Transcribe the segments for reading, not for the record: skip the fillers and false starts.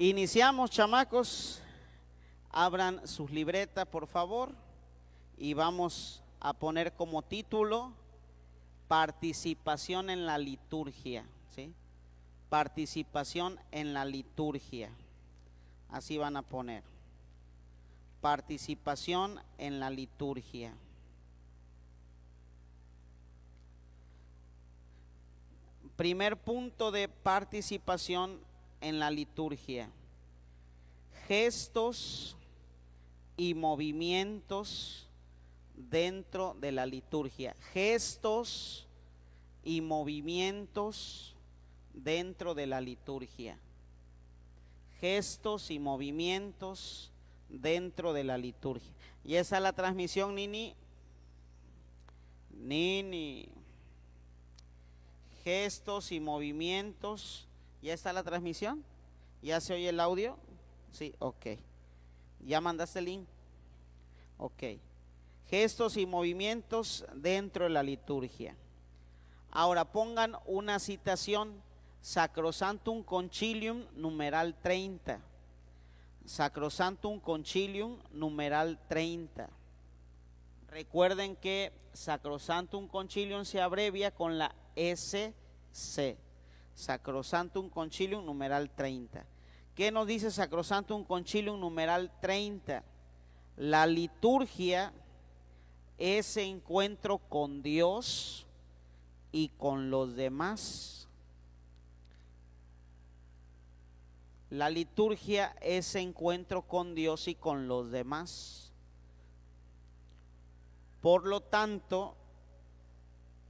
Iniciamos, chamacos. Abran sus libretas, por favor, y vamos a poner como título participación en la liturgia, ¿sí? Participación en la liturgia. Así van a poner. Participación en la liturgia. Primer punto de participación en la liturgia. Gestos y movimientos dentro de la liturgia. Gestos y movimientos dentro de la liturgia. Gestos y movimientos dentro de la liturgia. ¿Y esa es la transmisión, Nini? Nini. Gestos y movimientos. ¿Ya está la transmisión? ¿Ya se oye el audio? Sí, ok. ¿Ya mandaste el link? Ok. Gestos y movimientos dentro de la liturgia. Ahora pongan una citación. Sacrosanctum Concilium, numeral 30. Sacrosanctum Concilium, numeral 30. Recuerden que Sacrosanctum Concilium se abrevia con la SC. Sacrosanctum Concilium, numeral 30. ¿Qué nos dice Sacrosanctum Concilium, numeral 30? La liturgia es encuentro con Dios y con los demás. La liturgia es encuentro con Dios y con los demás. Por lo tanto,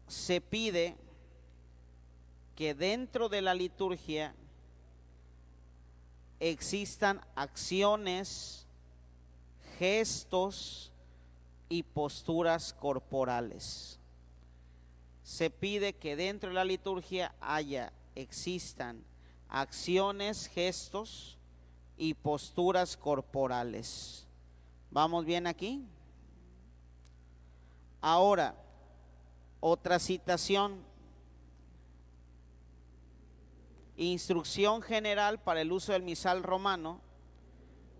se pide que dentro de la liturgia existan acciones, gestos y posturas corporales. Se pide que dentro de la liturgia existan acciones, gestos y posturas corporales. ¿Vamos bien aquí? Ahora, otra citación. Instrucción general para el uso del misal romano.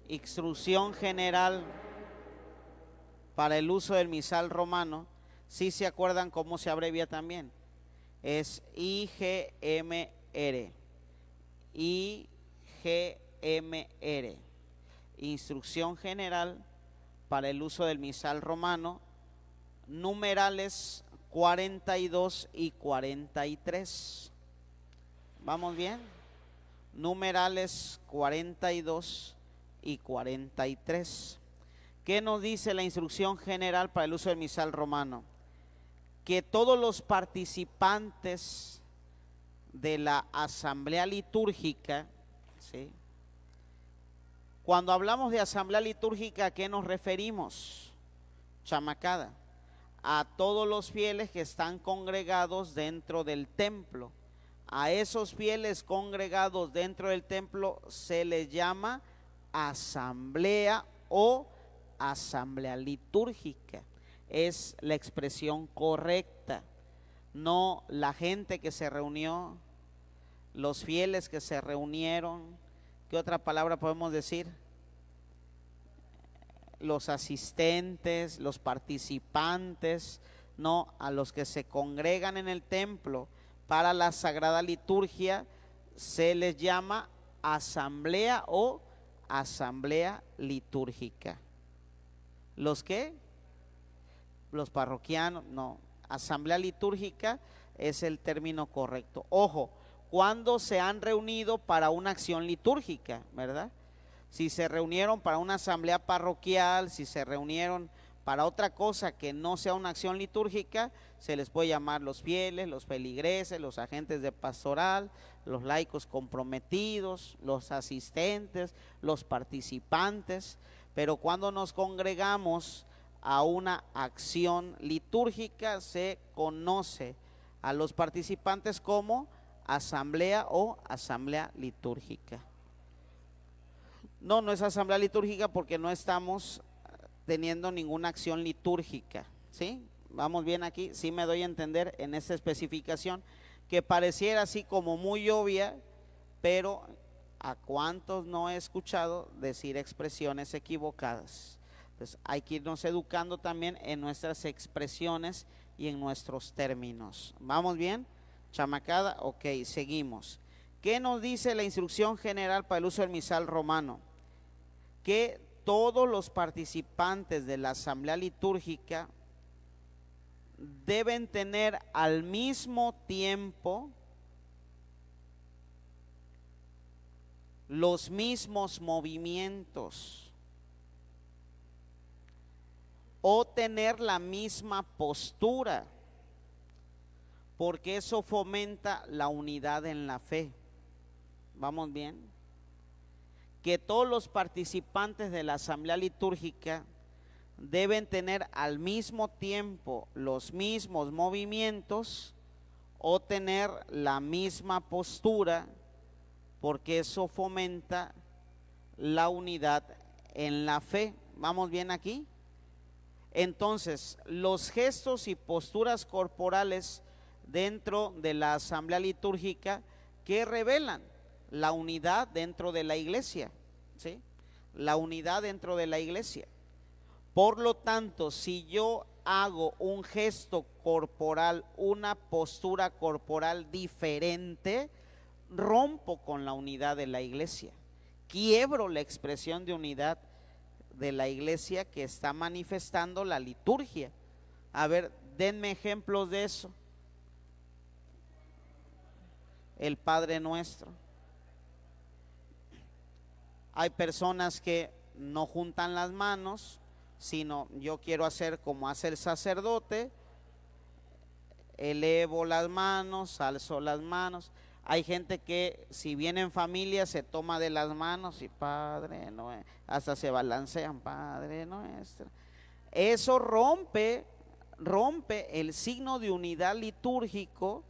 Instrucción general para el uso del misal romano. Si se acuerdan cómo se abrevia también. Es IGMR. IGMR. Instrucción general para el uso del misal romano. Numerales 42 y 43. ¿Vamos bien? Numerales 42 y 43. ¿Qué nos dice la instrucción general para el uso del misal romano? Que todos los participantes de la asamblea litúrgica, ¿sí? Cuando hablamos de asamblea litúrgica, ¿a qué nos referimos? Chamacada. A todos los fieles que están congregados dentro del templo. A esos fieles congregados dentro del templo se les llama asamblea o asamblea litúrgica. Es la expresión correcta, no la gente que se reunió, los fieles que se reunieron. ¿Qué otra palabra podemos decir? Los asistentes, los participantes, no, a los que se congregan en el templo para la sagrada liturgia se les llama asamblea o asamblea litúrgica. ¿Los qué? Los parroquianos, no. Asamblea litúrgica es el término correcto. Ojo, cuando se han reunido para una acción litúrgica, ¿verdad? Si se reunieron para una asamblea parroquial, si se reunieron para otra cosa que no sea una acción litúrgica, se les puede llamar los fieles, los feligreses, los agentes de pastoral, los laicos comprometidos, los asistentes, los participantes. Pero cuando nos congregamos a una acción litúrgica, se conoce a los participantes como asamblea o asamblea litúrgica. No es asamblea litúrgica porque no estamos teniendo ninguna acción litúrgica, ¿sí? Vamos bien aquí, sí me doy a entender en esta especificación que pareciera así como muy obvia, pero ¿A cuántos no he escuchado decir expresiones equivocadas? Entonces hay que irnos educando también en nuestras expresiones y en nuestros términos. ¿Vamos bien? Chamacada, ok, seguimos. ¿Qué nos dice la instrucción general para el uso del misal romano? Que todos los participantes de la asamblea litúrgica deben tener al mismo tiempo los mismos movimientos o tener la misma postura, porque eso fomenta la unidad en la fe. ¿Vamos bien? Que todos los participantes de la asamblea litúrgica deben tener al mismo tiempo los mismos movimientos o tener la misma postura, porque eso fomenta la unidad en la fe. ¿Vamos bien aquí? Entonces, los gestos y posturas corporales dentro de la asamblea litúrgica que revelan la unidad dentro de la iglesia, ¿sí? La unidad dentro de la iglesia. Por lo tanto, si yo hago un gesto corporal, una postura corporal diferente, rompo con la unidad de la iglesia, quiebro la expresión de unidad de la iglesia que está manifestando la liturgia. A ver, denme ejemplos de eso. El Padre Nuestro. Hay personas que no juntan las manos, sino yo quiero hacer como hace el sacerdote, elevo las manos, alzo las manos. Hay gente que si viene en familia se toma de las manos y Padre Nuestro, hasta se balancean, Padre Nuestro. Eso rompe el signo de unidad litúrgico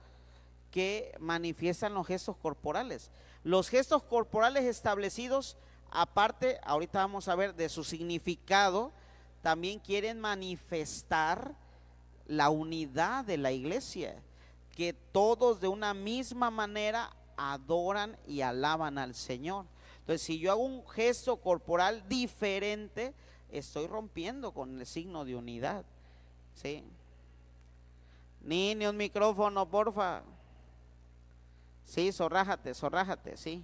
que manifiestan los gestos corporales. Los gestos corporales establecidos, aparte, ahorita vamos a ver de su significado, también quieren manifestar la unidad de la iglesia, que todos de una misma manera adoran y alaban al Señor. Entonces, si yo hago un gesto corporal diferente, estoy rompiendo con el signo de unidad, ¿sí? Ni un micrófono, porfa. Sí, zorrájate, sí.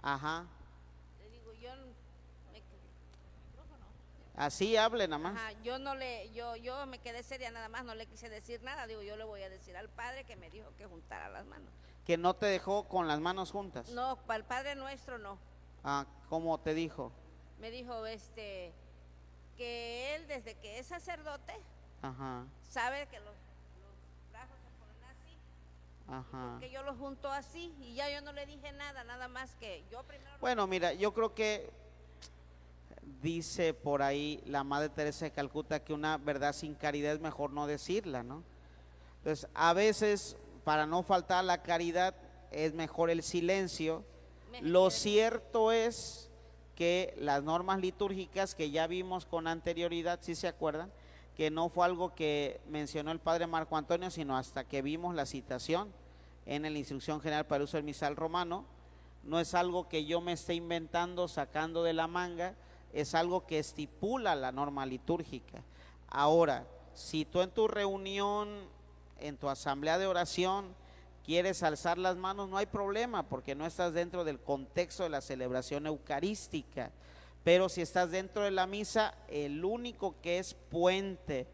Ajá. Le digo, Así hable nada más. ajá, yo me quedé seria nada más, no le quise decir nada. Digo, yo le voy a decir al padre que me dijo que juntara las manos. Que no te dejó con las manos juntas. No, para el Padre Nuestro no. Ah, ¿cómo te dijo? Me dijo que él desde que es sacerdote, Ajá, sabe que los brazos se ponen así, ajá. que yo los junto así y ya yo no le dije nada, nada más que yo primero. Bueno, mira, yo creo que dice por ahí la Madre Teresa de Calcuta que una verdad sin caridad es mejor no decirla, ¿no? Entonces, a veces, para no faltar a la caridad, es mejor el silencio. Lo cierto es que las normas litúrgicas que ya vimos con anterioridad, si se acuerdan, que no fue algo que mencionó el padre Marco Antonio, sino hasta que vimos la citación en la Instrucción General para el uso del misal romano. No es algo que yo me esté inventando, sacando de la manga, es algo que estipula la norma litúrgica. Ahora, si tú en tu reunión, en tu asamblea de oración, quieres alzar las manos, no hay problema, porque no estás dentro del contexto de la celebración eucarística. Pero si estás dentro de la misa, el único que es puente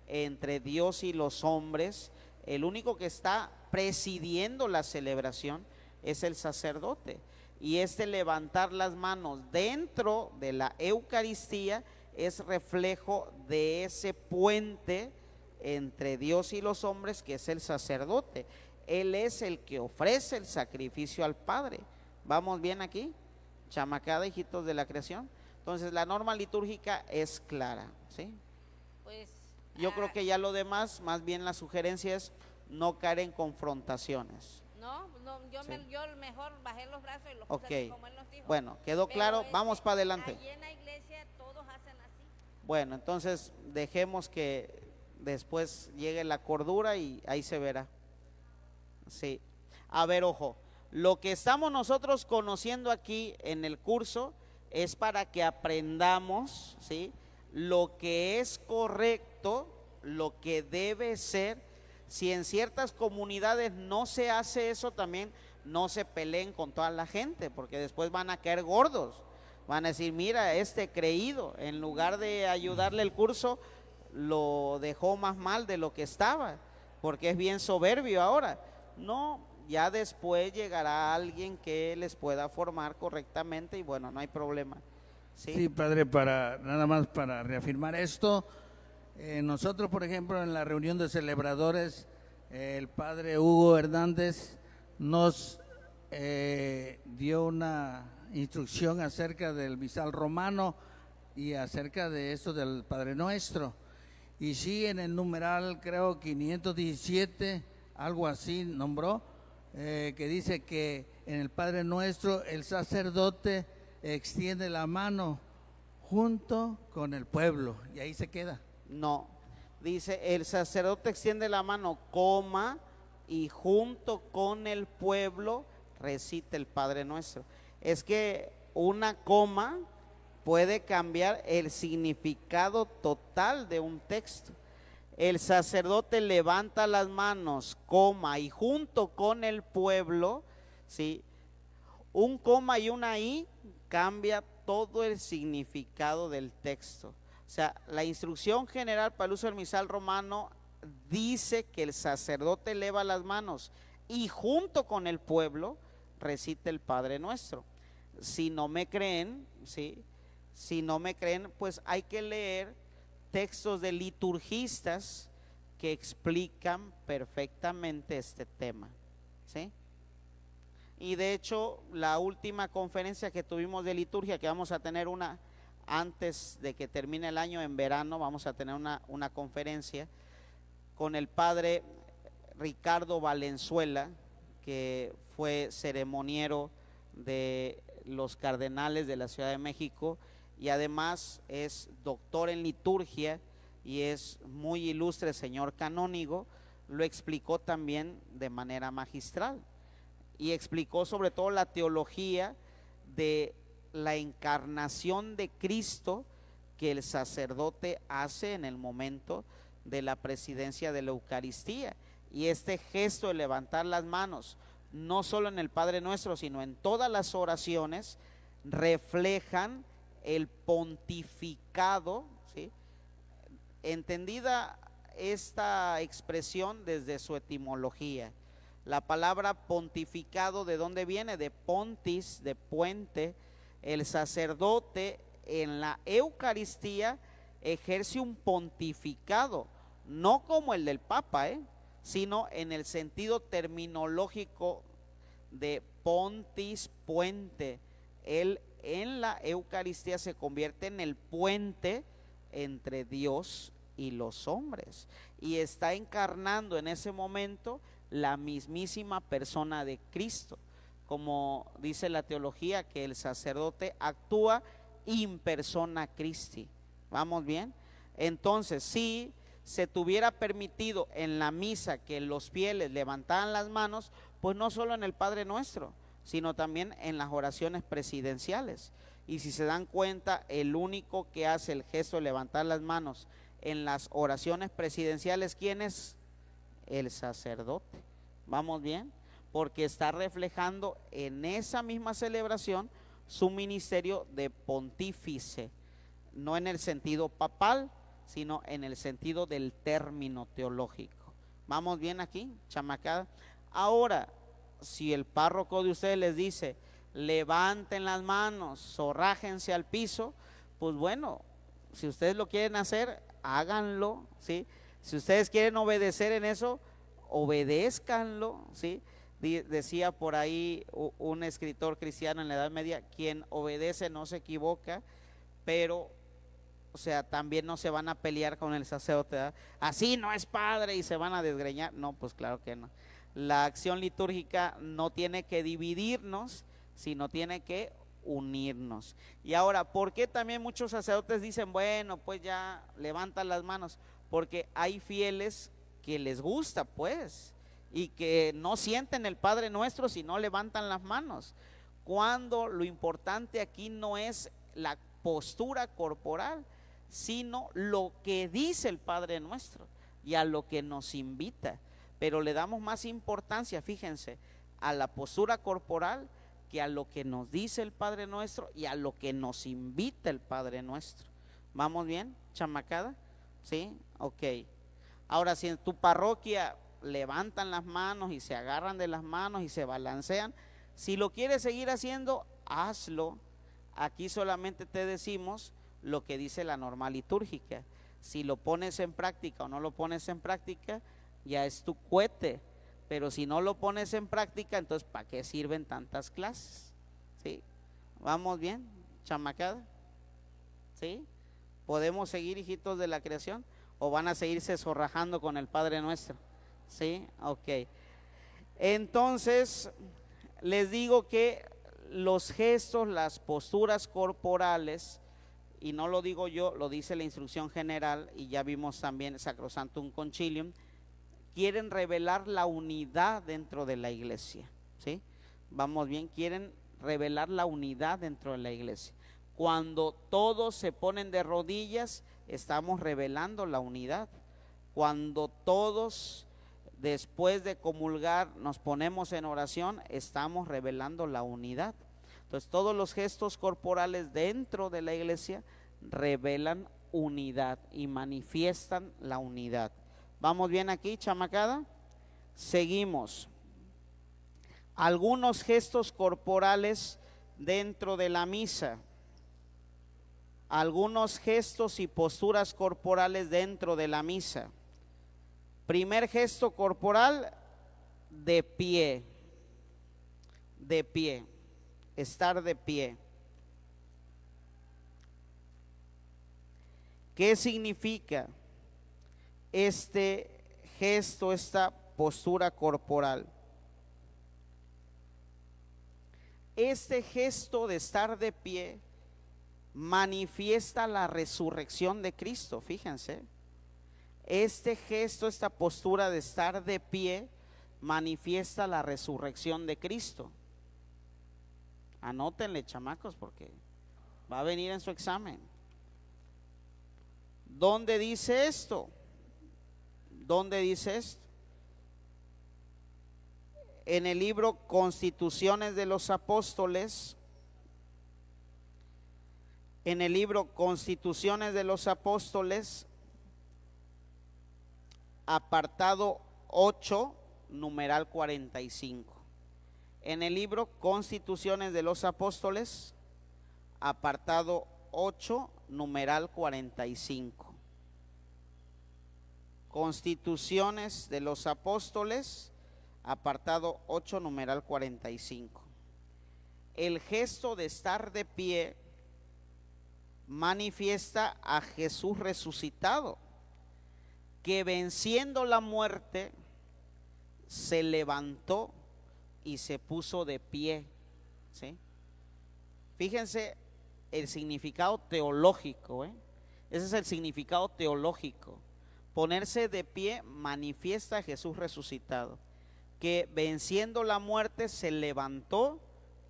entre Dios y los hombres, el único que está presidiendo la celebración es el sacerdote. Y levantar las manos dentro de la Eucaristía es reflejo de ese puente entre Dios y los hombres, que es el sacerdote. Él es el que ofrece el sacrificio al Padre. ¿Vamos bien aquí? Chamacada, hijitos de la creación. Entonces la norma litúrgica es clara, ¿sí? Pues yo creo que ya lo demás, más bien la sugerencia es no caer en confrontaciones. No, no, Sí. yo mejor bajé los brazos y los puse Ok. así como él nos dijo. Bueno, quedó Pero, claro, vamos para adelante. allí en la iglesia todos hacen así. Bueno, entonces dejemos que después llegue la cordura y ahí se verá. Sí. A ver, ojo, lo que estamos nosotros conociendo aquí en el curso es para que aprendamos, ¿sí?, lo que es correcto, lo que debe ser. Si en ciertas comunidades no se hace eso, también no se peleen con toda la gente, porque después van a caer gordos. Van a decir, mira, este creído, en lugar de ayudarle el curso, lo dejó más mal de lo que estaba, porque es bien soberbio ahora. No, ya después llegará alguien que les pueda formar correctamente y bueno, no hay problema. Sí, Sí, padre, nada más para reafirmar esto, nosotros, por ejemplo, en la reunión de celebradores, el padre Hugo Hernández nos dio una instrucción acerca del misal romano y acerca de esto del Padre Nuestro. Y sí, en el numeral, creo, 517, algo así nombró, que dice que en el Padre Nuestro el sacerdote extiende la mano junto con el pueblo, y ahí se queda. no, dice, el sacerdote extiende la mano, coma, y junto con el pueblo recita el Padre Nuestro. Es que una coma puede cambiar el significado total de un texto. El sacerdote levanta las manos, coma, y junto con el pueblo, ¿sí?, un coma y una i cambia todo el significado del texto. O sea, la instrucción general para el uso del misal romano dice que el sacerdote eleva las manos y junto con el pueblo recita el Padre Nuestro. Si no me creen, ¿sí?, si no me creen, pues hay que leer textos de liturgistas que explican perfectamente este tema, ¿sí? Y de hecho, la última conferencia que tuvimos de liturgia, que vamos a tener una antes de que termine el año, en verano, vamos a tener una conferencia con el padre Ricardo Valenzuela, que fue ceremoniero de los cardenales de la Ciudad de México y además es doctor en liturgia y es muy ilustre señor canónigo. Lo explicó también de manera magistral y explicó sobre todo la teología de la encarnación de Cristo que el sacerdote hace en el momento de la presidencia de la Eucaristía. Y este gesto de levantar las manos, no solo en el Padre Nuestro, sino en todas las oraciones, reflejan el pontificado, ¿sí?, entendida esta expresión desde su etimología. La palabra pontificado, ¿de dónde viene? De pontis, de puente. El sacerdote en la Eucaristía ejerce un pontificado, no como el del Papa, sino en el sentido terminológico de pontis, puente. Él en la Eucaristía se convierte en el puente entre Dios y los hombres y está encarnando en ese momento la mismísima persona de Cristo, como dice la teología, que el sacerdote actúa in persona Christi. ¿Vamos bien? Entonces, si se tuviera permitido en la misa que los fieles levantaran las manos, pues no solo en el Padre Nuestro, sino también en las oraciones presidenciales. Y si se dan cuenta, el único que hace el gesto de levantar las manos en las oraciones presidenciales, ¿quién es? El sacerdote. ¿Vamos bien? Porque está reflejando en esa misma celebración su ministerio de pontífice, no en el sentido papal, sino en el sentido del término teológico. ¿Vamos bien aquí, chamacada? Ahora, si el párroco de ustedes les dice, levanten las manos, zorrájense al piso, pues bueno, si ustedes lo quieren hacer, háganlo, ¿sí? Si ustedes quieren obedecer en eso, obedézcanlo, ¿sí? Decía por ahí un escritor cristiano en la Edad Media, quien obedece no se equivoca, pero, o sea, también no se van a pelear con el sacerdote, ¿verdad? Así no es padre y se van a desgreñar. No, pues claro que no. La acción litúrgica no tiene que dividirnos, sino tiene que unirnos. Y ahora, ¿por qué también muchos sacerdotes dicen, bueno, pues ya levantan las manos? Porque hay fieles que les gusta, pues, y que no sienten el Padre Nuestro si no levantan las manos. Cuando lo importante aquí no es la postura corporal, sino lo que dice el Padre Nuestro y a lo que nos invita. Pero le damos más importancia, fíjense, a la postura corporal que a lo que nos dice el Padre Nuestro y a lo que nos invita el Padre Nuestro. ¿Vamos bien, chamacada? ¿Sí? Ok. Ahora, si en tu parroquia levantan las manos y se agarran de las manos y se balancean, si lo quieres seguir haciendo, hazlo. Aquí solamente te decimos lo que dice la norma litúrgica. Si lo pones en práctica o no lo pones en práctica, ya es tu cuete. Pero si no lo pones en práctica, entonces ¿para qué sirven tantas clases? ¿Sí? ¿Vamos bien, chamacada? ¿Sí? ¿Podemos seguir, hijitos de la creación? ¿O van a seguirse zorrajando con el Padre Nuestro? ¿Sí? Ok. Entonces, les digo que los gestos, las posturas corporales, y no lo digo yo, lo dice la instrucción general, y ya vimos también Sacrosanctum Concilium, quieren revelar la unidad dentro de la iglesia, ¿sí? Vamos bien, quieren revelar la unidad dentro de la iglesia. Cuando todos se ponen de rodillas, estamos revelando la unidad. Cuando todos, después de comulgar, nos ponemos en oración, estamos revelando la unidad. Entonces, todos los gestos corporales dentro de la iglesia revelan unidad y manifiestan la unidad. ¿Vamos bien aquí, chamacada? Seguimos. Algunos gestos corporales dentro de la misa. Algunos gestos y posturas corporales dentro de la misa. Primer gesto corporal, de pie. De pie. Estar de pie. ¿Qué significa este gesto, esta postura corporal? Este gesto de estar de pie manifiesta la resurrección de Cristo, fíjense. Este gesto, esta postura de estar de pie manifiesta la resurrección de Cristo. Anótenle, chamacos, porque va a venir en su examen. ¿Dónde dice esto? ¿Dónde dice esto? En el libro Constituciones de los Apóstoles. En el libro Constituciones de los Apóstoles, apartado 8, numeral 45. En el libro Constituciones de los Apóstoles, apartado 8, numeral 45. Constituciones de los Apóstoles, apartado 8, numeral 45. El gesto de estar de pie manifiesta a Jesús resucitado, que venciendo la muerte se levantó y se puso de pie, ¿sí? Fíjense el significado teológico, ese es el significado teológico. Ponerse de pie manifiesta a Jesús resucitado, que venciendo la muerte se levantó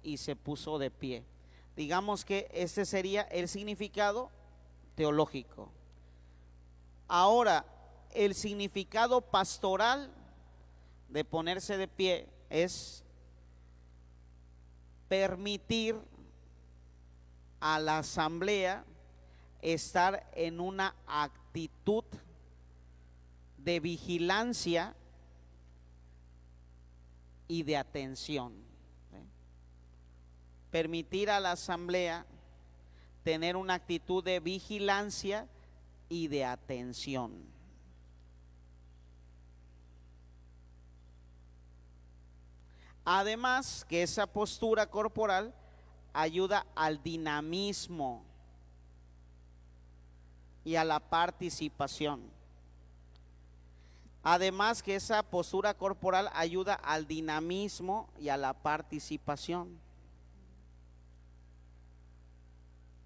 y se puso de pie. Digamos que ese sería el significado teológico. Ahora, el significado pastoral de ponerse de pie es permitir a la asamblea estar en una actitud de vigilancia y de atención. Permitir a la asamblea tener una actitud de vigilancia y de atención. Además que esa postura corporal ayuda al dinamismo y a la participación. Además que esa postura corporal ayuda al dinamismo y a la participación.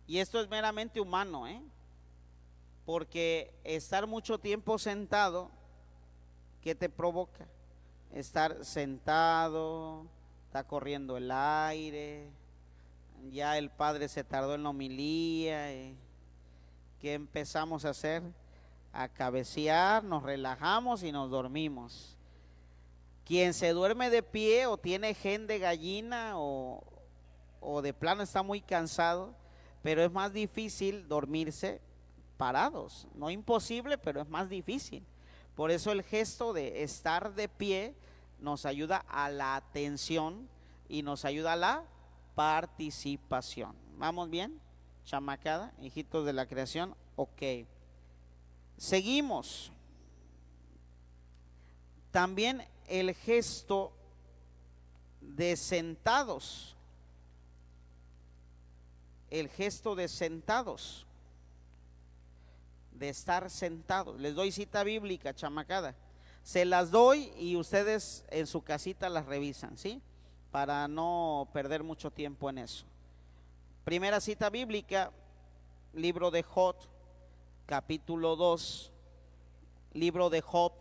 Y esto es meramente humano, porque estar mucho tiempo sentado, ¿qué te provoca? Estar sentado, está corriendo el aire, ya el padre se tardó en la homilía, ¿qué empezamos a hacer? A cabecear, nos relajamos y nos dormimos. Quien se duerme de pie o tiene gen de gallina o de plano está muy cansado, pero es más difícil dormirse parados. No imposible, pero es más difícil. Por eso el gesto de estar de pie nos ayuda a la atención y nos ayuda a la participación. ¿Vamos bien? Chamacada, hijitos de la creación, ok. Seguimos. También el gesto de sentados. El gesto de sentados. De estar sentados. Les doy cita bíblica, chamacada. Se las doy y ustedes en su casita las revisan, ¿sí? Para no perder mucho tiempo en eso. Primera cita bíblica, libro de Job, capítulo 2, libro de Job,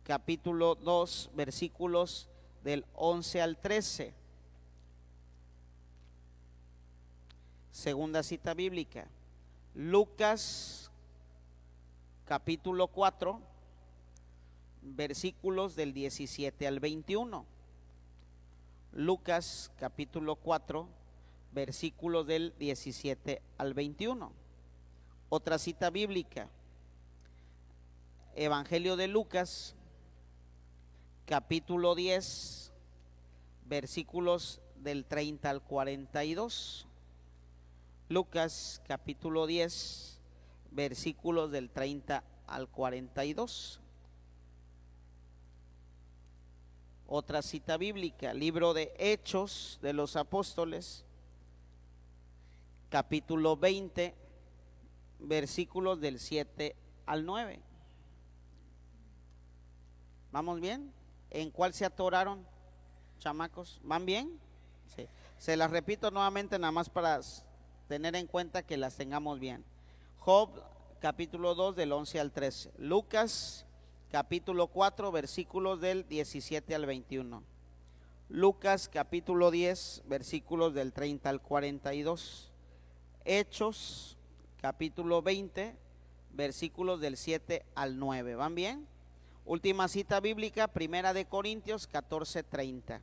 capítulo 2, versículos del 11 al 13. Segunda cita bíblica, Lucas, capítulo 4, versículos del 17 al 21. Lucas, capítulo 4, versículos del 17 al 21. Otra cita bíblica, Evangelio de Lucas, capítulo 10, versículos del 30 al 42. Lucas, capítulo 10, versículos del 30 al 42. Otra cita bíblica, libro de Hechos de los Apóstoles, capítulo 20, versículos del 7 al 9. ¿Vamos bien? ¿En cuál se atoraron, chamacos? ¿Van bien? Sí. Se las repito nuevamente nada más para tener en cuenta que las tengamos bien. Job, capítulo 2, del 11 al 13. Lucas, capítulo 4, versículos del 17 al 21. Lucas, capítulo 10, versículos del 30 al 42. Hechos, capítulo 20, versículos del 7 al 9. ¿Van bien? Última cita bíblica, Primera de Corintios 14:30.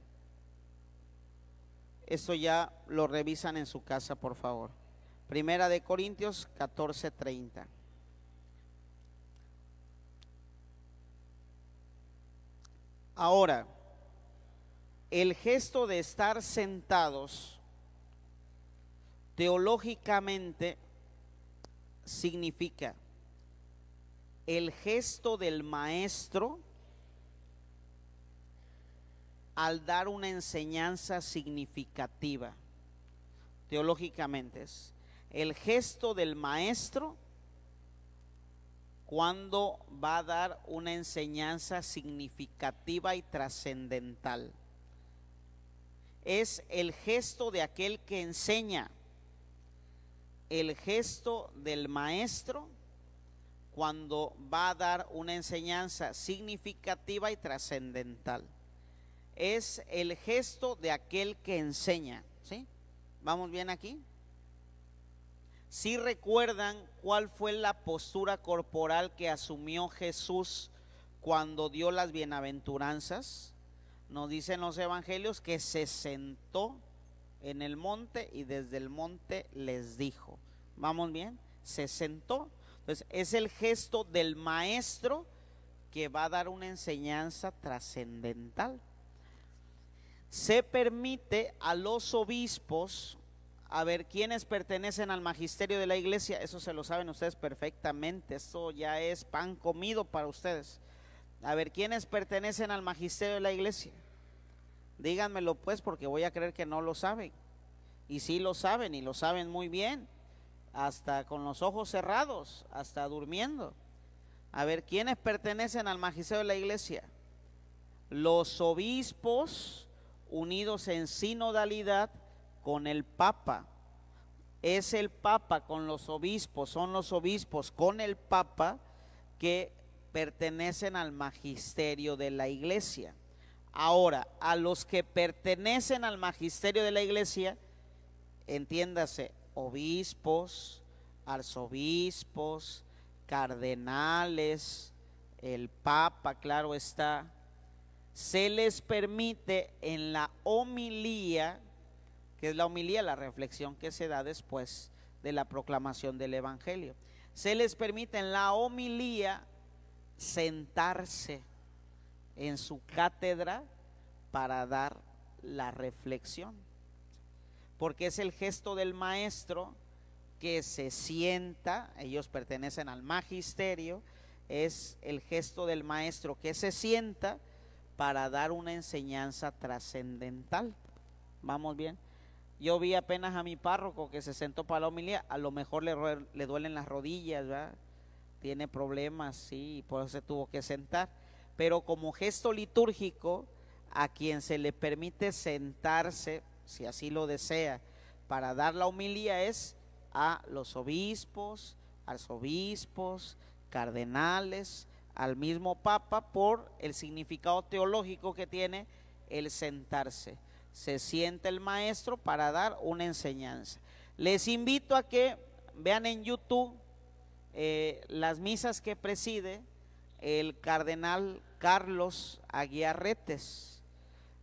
Esto ya lo revisan en su casa, por favor. Primera de Corintios 14:30. Ahora, el gesto de estar sentados teológicamente significa el gesto del maestro al dar una enseñanza significativa. Teológicamente es el gesto del maestro cuando va a dar una enseñanza significativa y trascendental. Es el gesto de aquel que enseña, el gesto del maestro cuando va a dar una enseñanza significativa y trascendental. Es el gesto de aquel que enseña, ¿sí? ¿Vamos bien aquí? ¿Sí recuerdan cuál fue la postura corporal que asumió Jesús cuando dio las bienaventuranzas? Nos dicen los evangelios que se sentó en el monte y desde el monte les dijo. ¿Vamos bien? Se sentó. Entonces es el gesto del maestro que va a dar una enseñanza trascendental. Se permite a los obispos, a ver, ¿quiénes pertenecen al magisterio de la iglesia? Eso se lo saben ustedes perfectamente, eso ya es pan comido para ustedes. A ver, ¿quiénes pertenecen al magisterio de la iglesia? Díganmelo pues, porque voy a creer que no lo saben. Y sí lo saben, y lo saben muy bien, hasta con los ojos cerrados, hasta durmiendo. A ver, ¿quiénes pertenecen al magisterio de la iglesia? Los obispos unidos en sinodalidad con el Papa. Es el Papa con los obispos, son los obispos con el Papa que pertenecen al magisterio de la iglesia. Ahora, a los que pertenecen al magisterio de la iglesia, entiéndase, obispos, arzobispos, cardenales, el Papa, claro está, se les permite en la homilía, que es la homilía, la reflexión que se da después de la proclamación del evangelio, se les permite en la homilía sentarse en su cátedra para dar la reflexión, porque es el gesto del maestro que se sienta, ellos pertenecen al magisterio, es el gesto del maestro que se sienta para dar una enseñanza trascendental. ¿Vamos bien? Yo vi apenas a mi párroco que se sentó para la homilía, a lo mejor le duelen las rodillas, ¿verdad? Tiene problemas, sí, por eso se tuvo que sentar, pero como gesto litúrgico, a quien se le permite sentarse, si así lo desea, para dar la homilía es a los obispos, arzobispos, cardenales, al mismo Papa, por el significado teológico que tiene el sentarse. Se sienta el maestro para dar una enseñanza. Les invito a que vean en YouTube las misas que preside el cardenal Carlos Aguiarretes.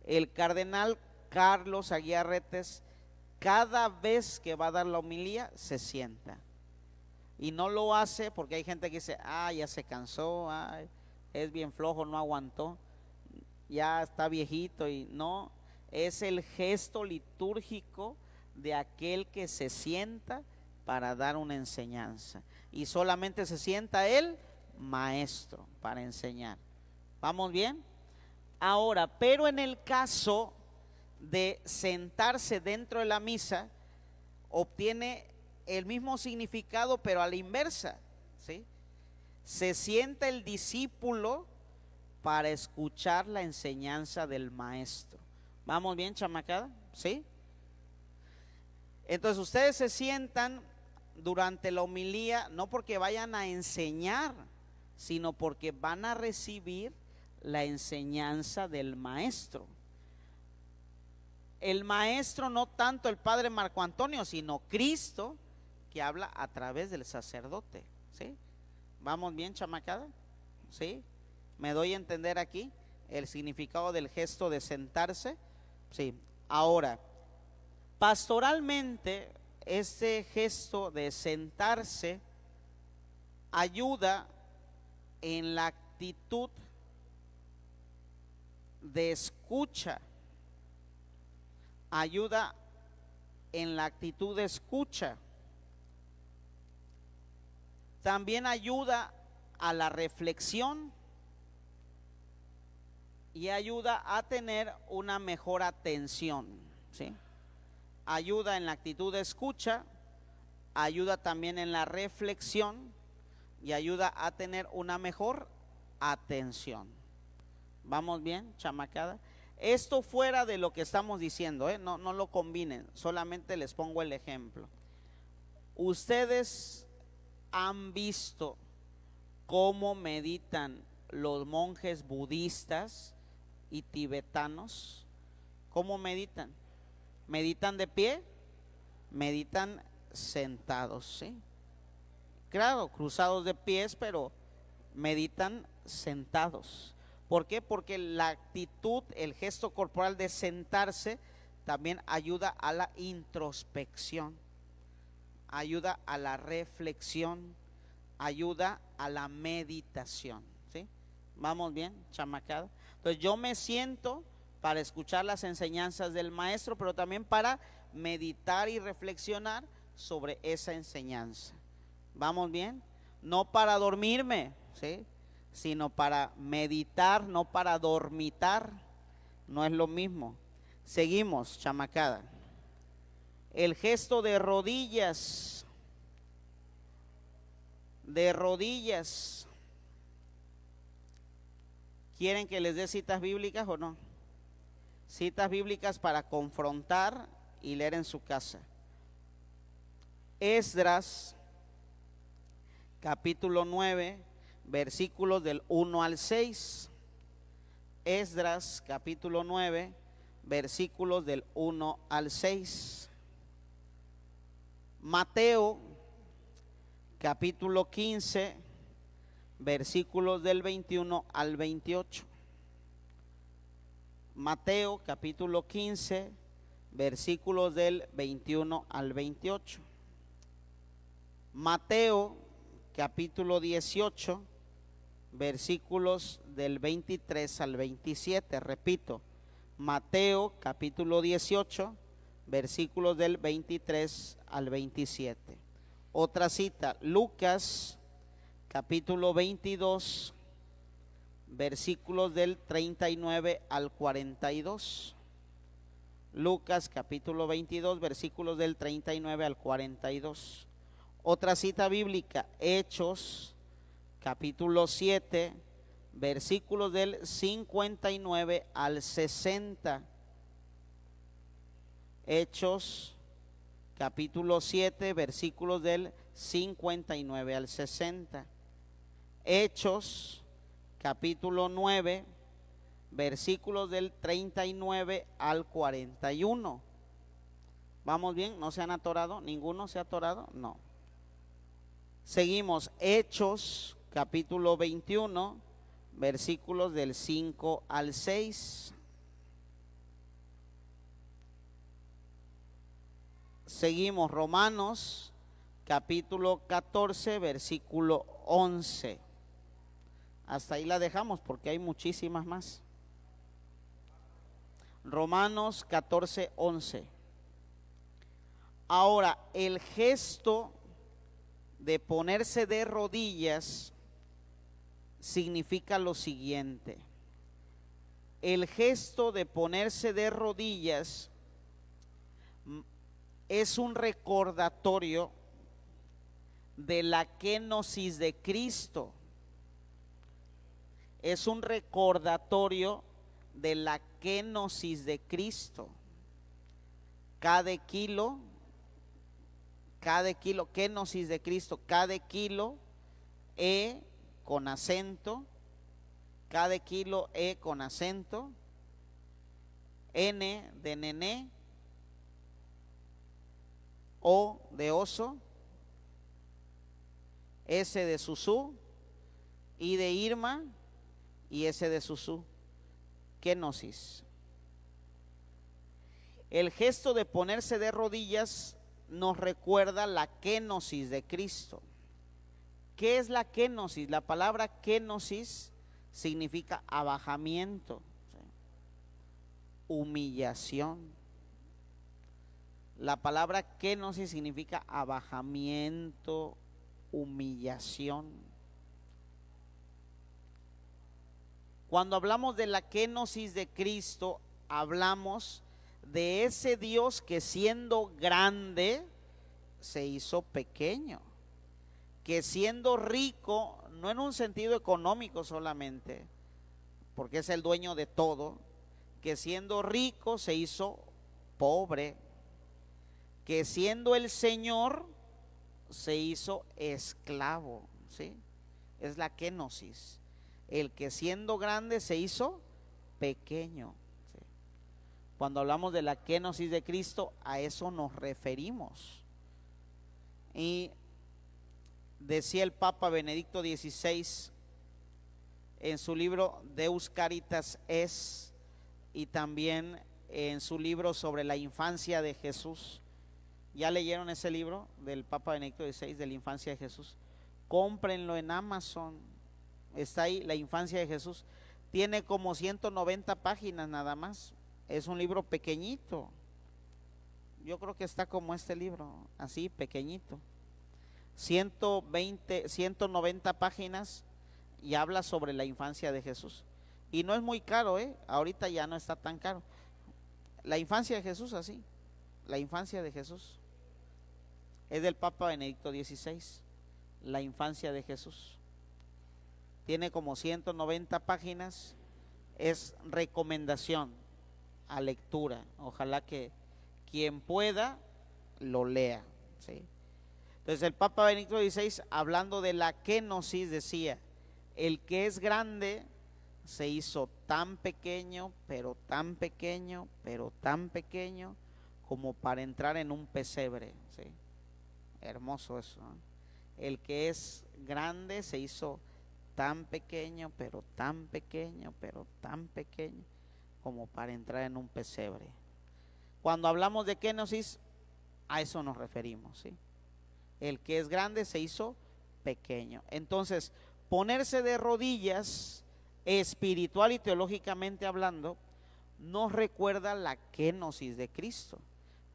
El cardenal Carlos Aguiarretes, cada vez que va a dar la homilía, se sienta. Y no lo hace porque hay gente que dice, ya se cansó, es bien flojo, no aguantó, ya está viejito. Y no, es el gesto litúrgico de aquel que se sienta para dar una enseñanza. Y solamente se sienta el maestro para enseñar. ¿Vamos bien? Ahora, pero en el caso de sentarse dentro de la misa, obtiene el mismo significado, pero a la inversa, ¿sí? Se sienta el discípulo para escuchar la enseñanza del maestro. ¿Vamos bien, chamacada? ¿Sí? Entonces ustedes se sientan durante la homilía, no porque vayan a enseñar, sino porque van a recibir la enseñanza del maestro. El maestro, no tanto el padre Marco Antonio, sino Cristo, que habla a través del sacerdote. ¿Sí? ¿Vamos bien, chamacada? ¿Sí? ¿Me doy a entender aquí el significado del gesto de sentarse? Sí. Ahora, pastoralmente, este gesto de sentarse ayuda en la actitud de escucha, ayuda en la actitud de escucha, también ayuda a la reflexión y ayuda a tener una mejor atención, ¿sí? Ayuda en la actitud de escucha, ayuda también en la reflexión y ayuda a tener una mejor atención. ¿Vamos bien, chamacada? Esto fuera de lo que estamos diciendo, no lo combinen, solamente les pongo el ejemplo. Ustedes han visto cómo meditan los monjes budistas y tibetanos. ¿Cómo meditan? ¿Meditan de pie? Meditan sentados, ¿sí? Claro, cruzados de pies, pero meditan sentados. ¿Por qué? Porque la actitud, el gesto corporal de sentarse también ayuda a la introspección, ayuda a la reflexión, ayuda a la meditación, ¿sí? ¿Vamos bien, chamacada? Entonces yo me siento para escuchar las enseñanzas del maestro, pero también para meditar y reflexionar sobre esa enseñanza. ¿Vamos bien? No para dormirme, ¿sí?, sino para meditar, no para dormitar. No es lo mismo. Seguimos, chamacada. El gesto de rodillas. De rodillas. ¿Quieren que les dé citas bíblicas o no? Citas bíblicas para confrontar y leer en su casa. Esdras, capítulo 9, versículos del 1 al 6. Esdras, capítulo 9, versículos del 1 al 6. Mateo, capítulo 15, versículos del 21 al 28. Mateo, capítulo 15, versículos del 21 al 28. Mateo, capítulo 18, versículos del 23 al 27. Repito, Mateo, capítulo 18, versículos del 23 al 27. Otra cita, Lucas, capítulo 22, versículos del 39 al 42. Lucas, capítulo 22, versículos del 39 al 42. Otra cita bíblica, Hechos, capítulo 7, versículos del 59 al 60. Hechos, capítulo 7, versículos del 59 al 60. Hechos, capítulo 9, versículos del 39 al 41. ¿Vamos bien? ¿No se han atorado? ¿Ninguno se ha atorado? No. Seguimos, Hechos, capítulo 21, versículos del 5 al 6. Seguimos, Romanos, capítulo 14, versículo 11. Hasta ahí la dejamos porque hay muchísimas más. Romanos 14, 11. Ahora, el gesto de ponerse de rodillas significa lo siguiente. El gesto de ponerse de rodillas es un recordatorio de la kenosis de Cristo. Es un recordatorio de la kenosis de Cristo. Cada kilo, kenosis de Cristo, cada kilo, con acento, cada kilo, con acento, N de nené, O de oso, S de susú, I de Irma y S de susú, kenosis. El gesto de ponerse de rodillas nos recuerda la kenosis de Cristo. ¿Qué es la kenosis? La palabra kenosis significa abajamiento, humillación. La palabra kenosis significa abajamiento, humillación. Cuando hablamos de la kenosis de Cristo, hablamos de ese Dios que siendo grande se hizo pequeño, que siendo rico, no en un sentido económico solamente, porque es el dueño de todo, que siendo rico se hizo pobre, que siendo el Señor se hizo esclavo, ¿sí? Es la kenosis, el que siendo grande se hizo pequeño. Cuando hablamos de la kenosis de Cristo, a eso nos referimos. Y decía el Papa Benedicto XVI en su libro Deus Caritas Es, y también en su libro sobre la infancia de Jesús. ¿Ya leyeron ese libro del Papa Benedicto XVI de la infancia de Jesús? Cómprenlo en Amazon. Está ahí, la infancia de Jesús. Tiene como 190 páginas nada más. Es un libro pequeñito. Yo creo que está como este libro, así pequeñito. 190 páginas y habla sobre la infancia de Jesús. Y no es muy caro, ahorita ya no está tan caro. La infancia de Jesús, así. La infancia de Jesús. Es del Papa Benedicto XVI. La infancia de Jesús. Tiene como 190 páginas es recomendación a lectura. Ojalá que quien pueda lo lea, ¿sí? Entonces el Papa Benedicto XVI, hablando de la kenosis, decía: el que es grande se hizo tan pequeño, pero tan pequeño, pero tan pequeño, como para entrar en un pesebre, ¿sí? Hermoso eso, ¿no? El que es grande se hizo tan pequeño, pero tan pequeño, pero tan pequeño, como para entrar en un pesebre. Cuando hablamos de kenosis, a eso nos referimos, ¿sí? El que es grande se hizo pequeño. Entonces, ponerse de rodillas, espiritual y teológicamente hablando, nos recuerda la kenosis de Cristo,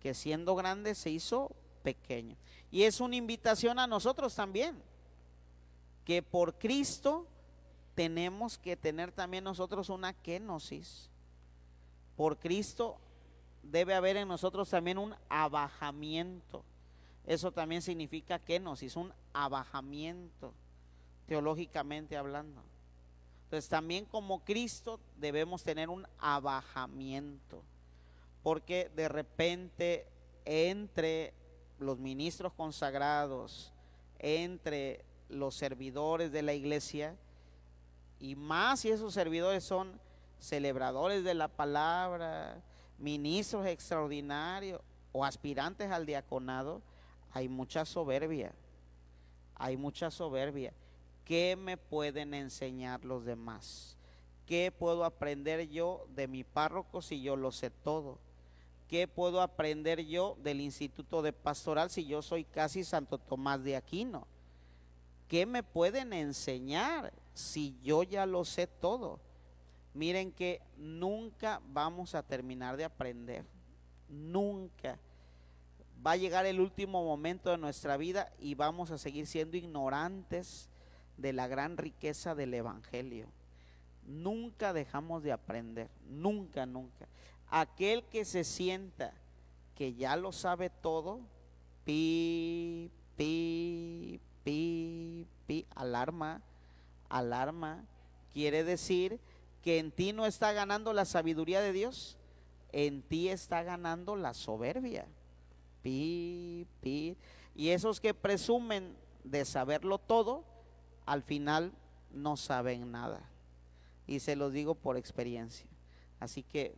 que siendo grande se hizo pequeño. Y es una invitación a nosotros también, que por Cristo tenemos que tener también nosotros una kenosis. Por Cristo debe haber en nosotros también un abajamiento. Eso también significa kenosis, un abajamiento, teológicamente hablando. Entonces también como Cristo debemos tener un abajamiento, porque de repente entre los ministros consagrados, entre los servidores de la iglesia, y más si esos servidores son celebradores de la palabra, ministros extraordinarios o aspirantes al diaconado, hay mucha soberbia, hay mucha soberbia. ¿Qué me pueden enseñar los demás? ¿Qué puedo aprender yo de mi párroco si yo lo sé todo? ¿Qué puedo aprender yo del Instituto de Pastoral si yo soy casi Santo Tomás de Aquino? ¿Qué me pueden enseñar si yo ya lo sé todo? Miren que nunca vamos a terminar de aprender, nunca. Va a llegar el último momento de nuestra vida y vamos a seguir siendo ignorantes de la gran riqueza del Evangelio. Nunca dejamos de aprender, nunca, nunca. Aquel que se sienta que ya lo sabe todo, pi, pi, pi, pi, alarma, alarma, quiere decir que en ti no está ganando la sabiduría de Dios, en ti está ganando la soberbia. Pi, pi. Y esos que presumen de saberlo todo, al final no saben nada. Y se los digo por experiencia. Así que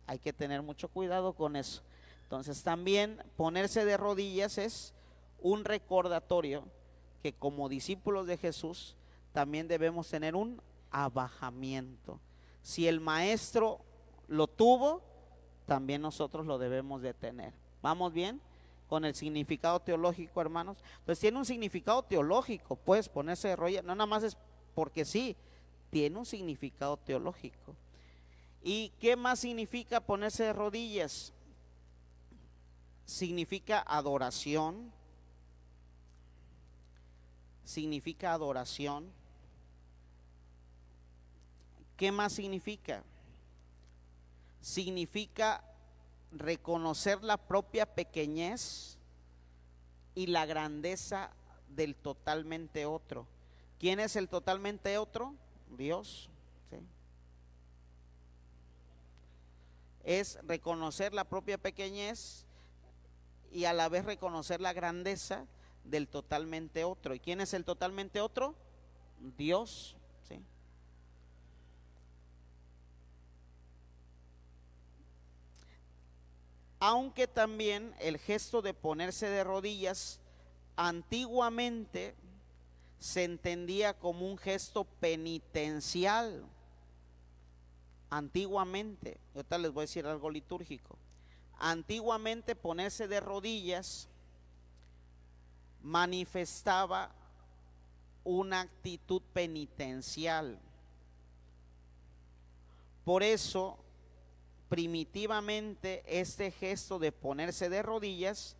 hay que tener mucho cuidado con eso. Entonces también ponerse de rodillas es un recordatorio que como discípulos de Jesús también debemos tener un abajamiento. Si el maestro lo tuvo, también nosotros lo debemos de tener. ¿Vamos bien con el significado teológico, hermanos? Entonces tiene un significado teológico, pues ponerse de rodillas, no nada más es porque sí, tiene un significado teológico. ¿Y qué más significa ponerse de rodillas? Significa adoración, significa adoración. ¿Qué más significa? Significa reconocer la propia pequeñez y la grandeza del totalmente otro. ¿Quién es el totalmente otro? Dios, ¿sí? Es reconocer la propia pequeñez y a la vez reconocer la grandeza del totalmente otro. ¿Y quién es el totalmente otro? Dios, ¿sí? Aunque también el gesto de ponerse de rodillas antiguamente se entendía como un gesto penitencial. Antiguamente, ahorita les voy a decir algo litúrgico. Antiguamente ponerse de rodillas manifestaba una actitud penitencial. Por eso, primitivamente, este gesto de ponerse de rodillas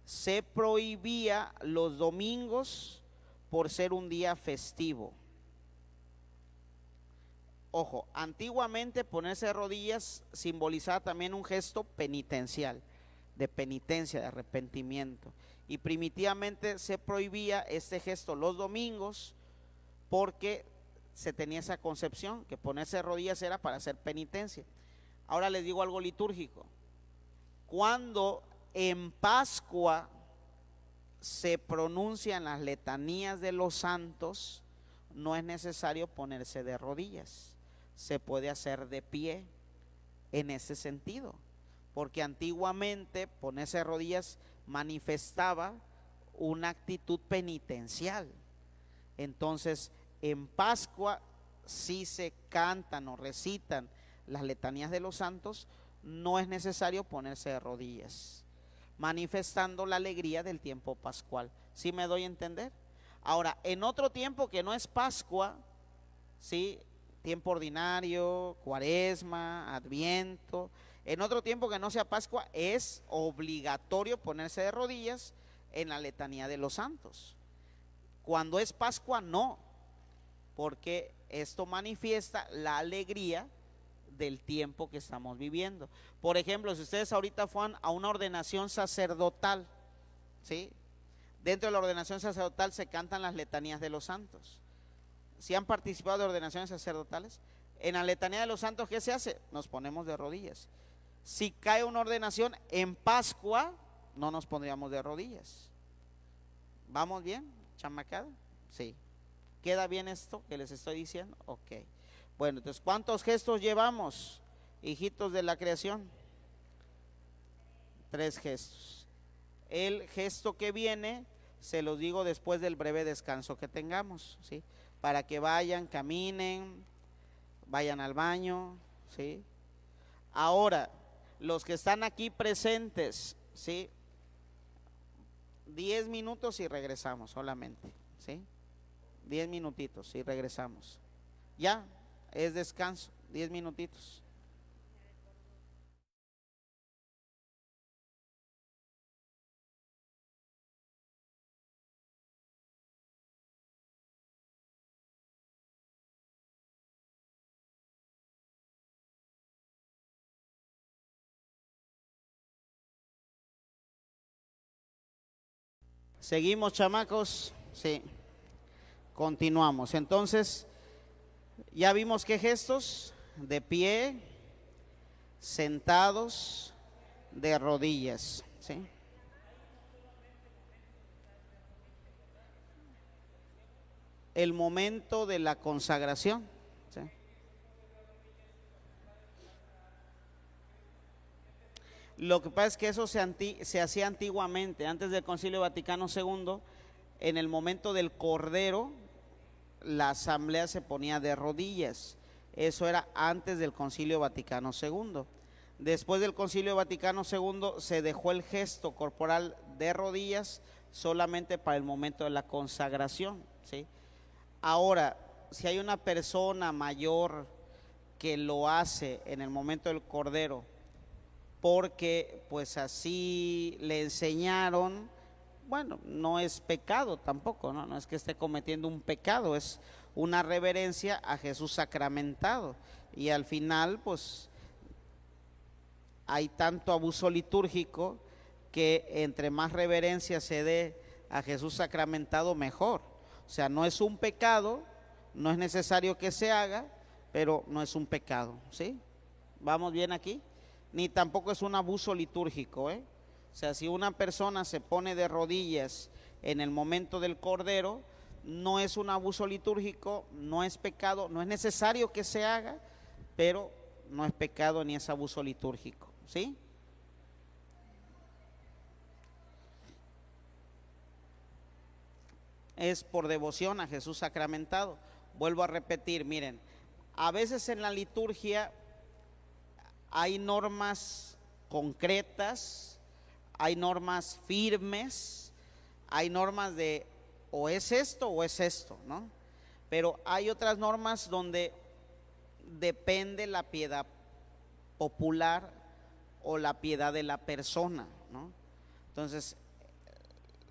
se prohibía los domingos por ser un día festivo. Ojo, antiguamente ponerse de rodillas simbolizaba también un gesto penitencial, de penitencia, de arrepentimiento. Y primitivamente se prohibía este gesto los domingos porque se tenía esa concepción, que ponerse de rodillas era para hacer penitencia. Ahora les digo algo litúrgico. Cuando en Pascua se pronuncian las letanías de los santos, no es necesario ponerse de rodillas, se puede hacer de pie en ese sentido, porque antiguamente ponerse de rodillas manifestaba una actitud penitencial. Entonces, en Pascua si se cantan o recitan las letanías de los santos, no es necesario ponerse de rodillas, manifestando la alegría del tiempo pascual. ¿Sí me doy a entender? Ahora, en otro tiempo que no es Pascua, ¿sí? Tiempo ordinario, Cuaresma, Adviento, en otro tiempo que no sea Pascua, es obligatorio ponerse de rodillas en la letanía de los santos. Cuando es Pascua, no, porque esto manifiesta la alegría del tiempo que estamos viviendo. Por ejemplo, si ustedes ahorita fueran a una ordenación sacerdotal, ¿sí? Dentro de la ordenación sacerdotal se cantan las letanías de los santos. Si han participado de ordenaciones sacerdotales, en la letanía de los santos, ¿qué se hace? Nos ponemos de rodillas. Si cae una ordenación en Pascua, no nos pondríamos de rodillas. ¿Vamos bien, chamacada? Sí. ¿Queda bien esto que les estoy diciendo? Ok. Bueno, entonces, ¿cuántos gestos llevamos, hijitos de la creación? 3 gestos. El gesto que viene, se los digo después del breve descanso que tengamos, ¿sí? Para que vayan, caminen, vayan al baño, ¿sí? Ahora, los que están aquí presentes, ¿sí? 10 minutos y regresamos solamente, ¿sí? 10 minutitos y regresamos. Ya, es descanso, 10 minutitos. Seguimos, chamacos, sí. Continuamos. Entonces, ya vimos qué gestos: de pie, sentados, de rodillas, ¿sí? El momento de la consagración, ¿sí? Lo que pasa es que eso se hacía antiguamente, antes del Concilio Vaticano II. En el momento del Cordero, la asamblea se ponía de rodillas. Eso era antes del Concilio Vaticano II. Después del Concilio Vaticano II se dejó el gesto corporal de rodillas solamente para el momento de la consagración, ¿sí? Ahora, si hay una persona mayor que lo hace en el momento del Cordero, porque pues así le enseñaron, bueno, no es pecado tampoco, ¿no? No es que esté cometiendo un pecado, es una reverencia a Jesús sacramentado. Y al final, pues, hay tanto abuso litúrgico que entre más reverencia se dé a Jesús sacramentado, mejor. O sea, no es un pecado, no es necesario que se haga, pero no es un pecado, ¿sí? ¿Vamos bien aquí? Ni tampoco es un abuso litúrgico, ¿eh? O sea, si una persona se pone de rodillas en el momento del Cordero, no es un abuso litúrgico, no es pecado, no es necesario que se haga, pero no es pecado ni es abuso litúrgico, ¿sí? Es por devoción a Jesús sacramentado. Vuelvo a repetir, miren, a veces en la liturgia hay normas concretas, hay normas firmes, hay normas de o es esto, ¿no? Pero hay otras normas donde depende la piedad popular o la piedad de la persona, ¿no? Entonces,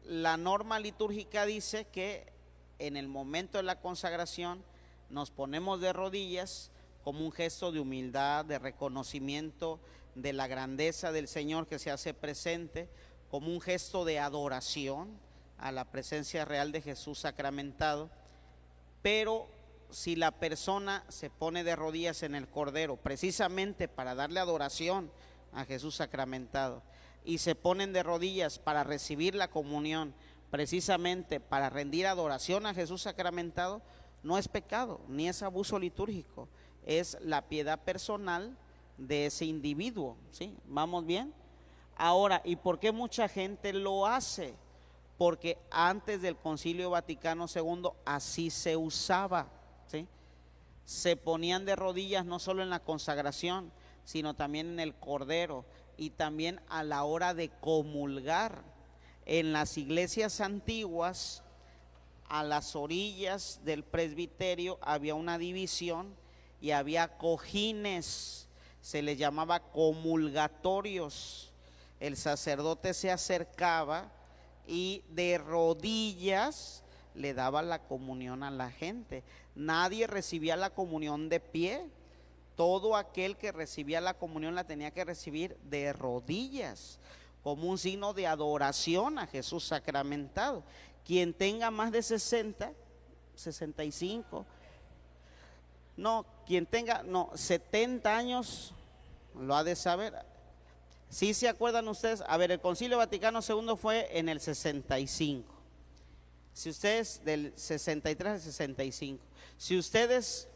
la norma litúrgica dice que en el momento de la consagración nos ponemos de rodillas como un gesto de humildad, de reconocimiento de la grandeza del Señor que se hace presente, como un gesto de adoración a la presencia real de Jesús sacramentado. Pero si la persona se pone de rodillas en el cordero, precisamente para darle adoración a Jesús sacramentado, y se ponen de rodillas para recibir la comunión, precisamente para rendir adoración a Jesús sacramentado, no es pecado, ni es abuso litúrgico, es la piedad personal de ese individuo, ¿sí? ¿Vamos bien? Ahora, ¿y por qué mucha gente lo hace? Porque antes del Concilio Vaticano II así se usaba, ¿sí? Se ponían de rodillas no solo en la consagración, sino también en el cordero y también a la hora de comulgar. En las iglesias antiguas, a las orillas del presbiterio había una división y había cojines, se les llamaba comulgatorios. El sacerdote se acercaba y de rodillas le daba la comunión a la gente. Nadie recibía la comunión de pie. Todo aquel que recibía la comunión la tenía que recibir de rodillas, como un signo de adoración a Jesús sacramentado. Quien tenga más de 60, 65, quien tenga 70 años lo ha de saber. ¿Sí se acuerdan ustedes? A ver, el Concilio Vaticano II fue en el 65. Si ustedes, del 63 al 65, si ustedes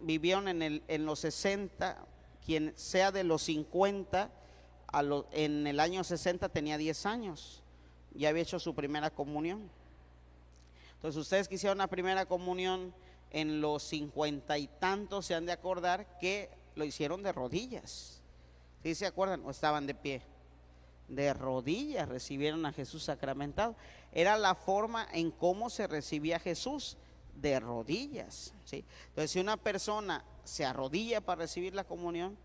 vivieron en los 60, quien sea de los 50, en el año 60 tenía 10 años, ya había hecho su primera comunión. Entonces ustedes que hicieron la primera comunión en los 50 y tantos, se han de acordar que lo hicieron de rodillas. ¿Sí se acuerdan? ¿O estaban de pie? De rodillas recibieron a Jesús sacramentado. Era la forma en cómo se recibía a Jesús, de rodillas, ¿sí? Entonces, si una persona se arrodilla para recibir la comunión,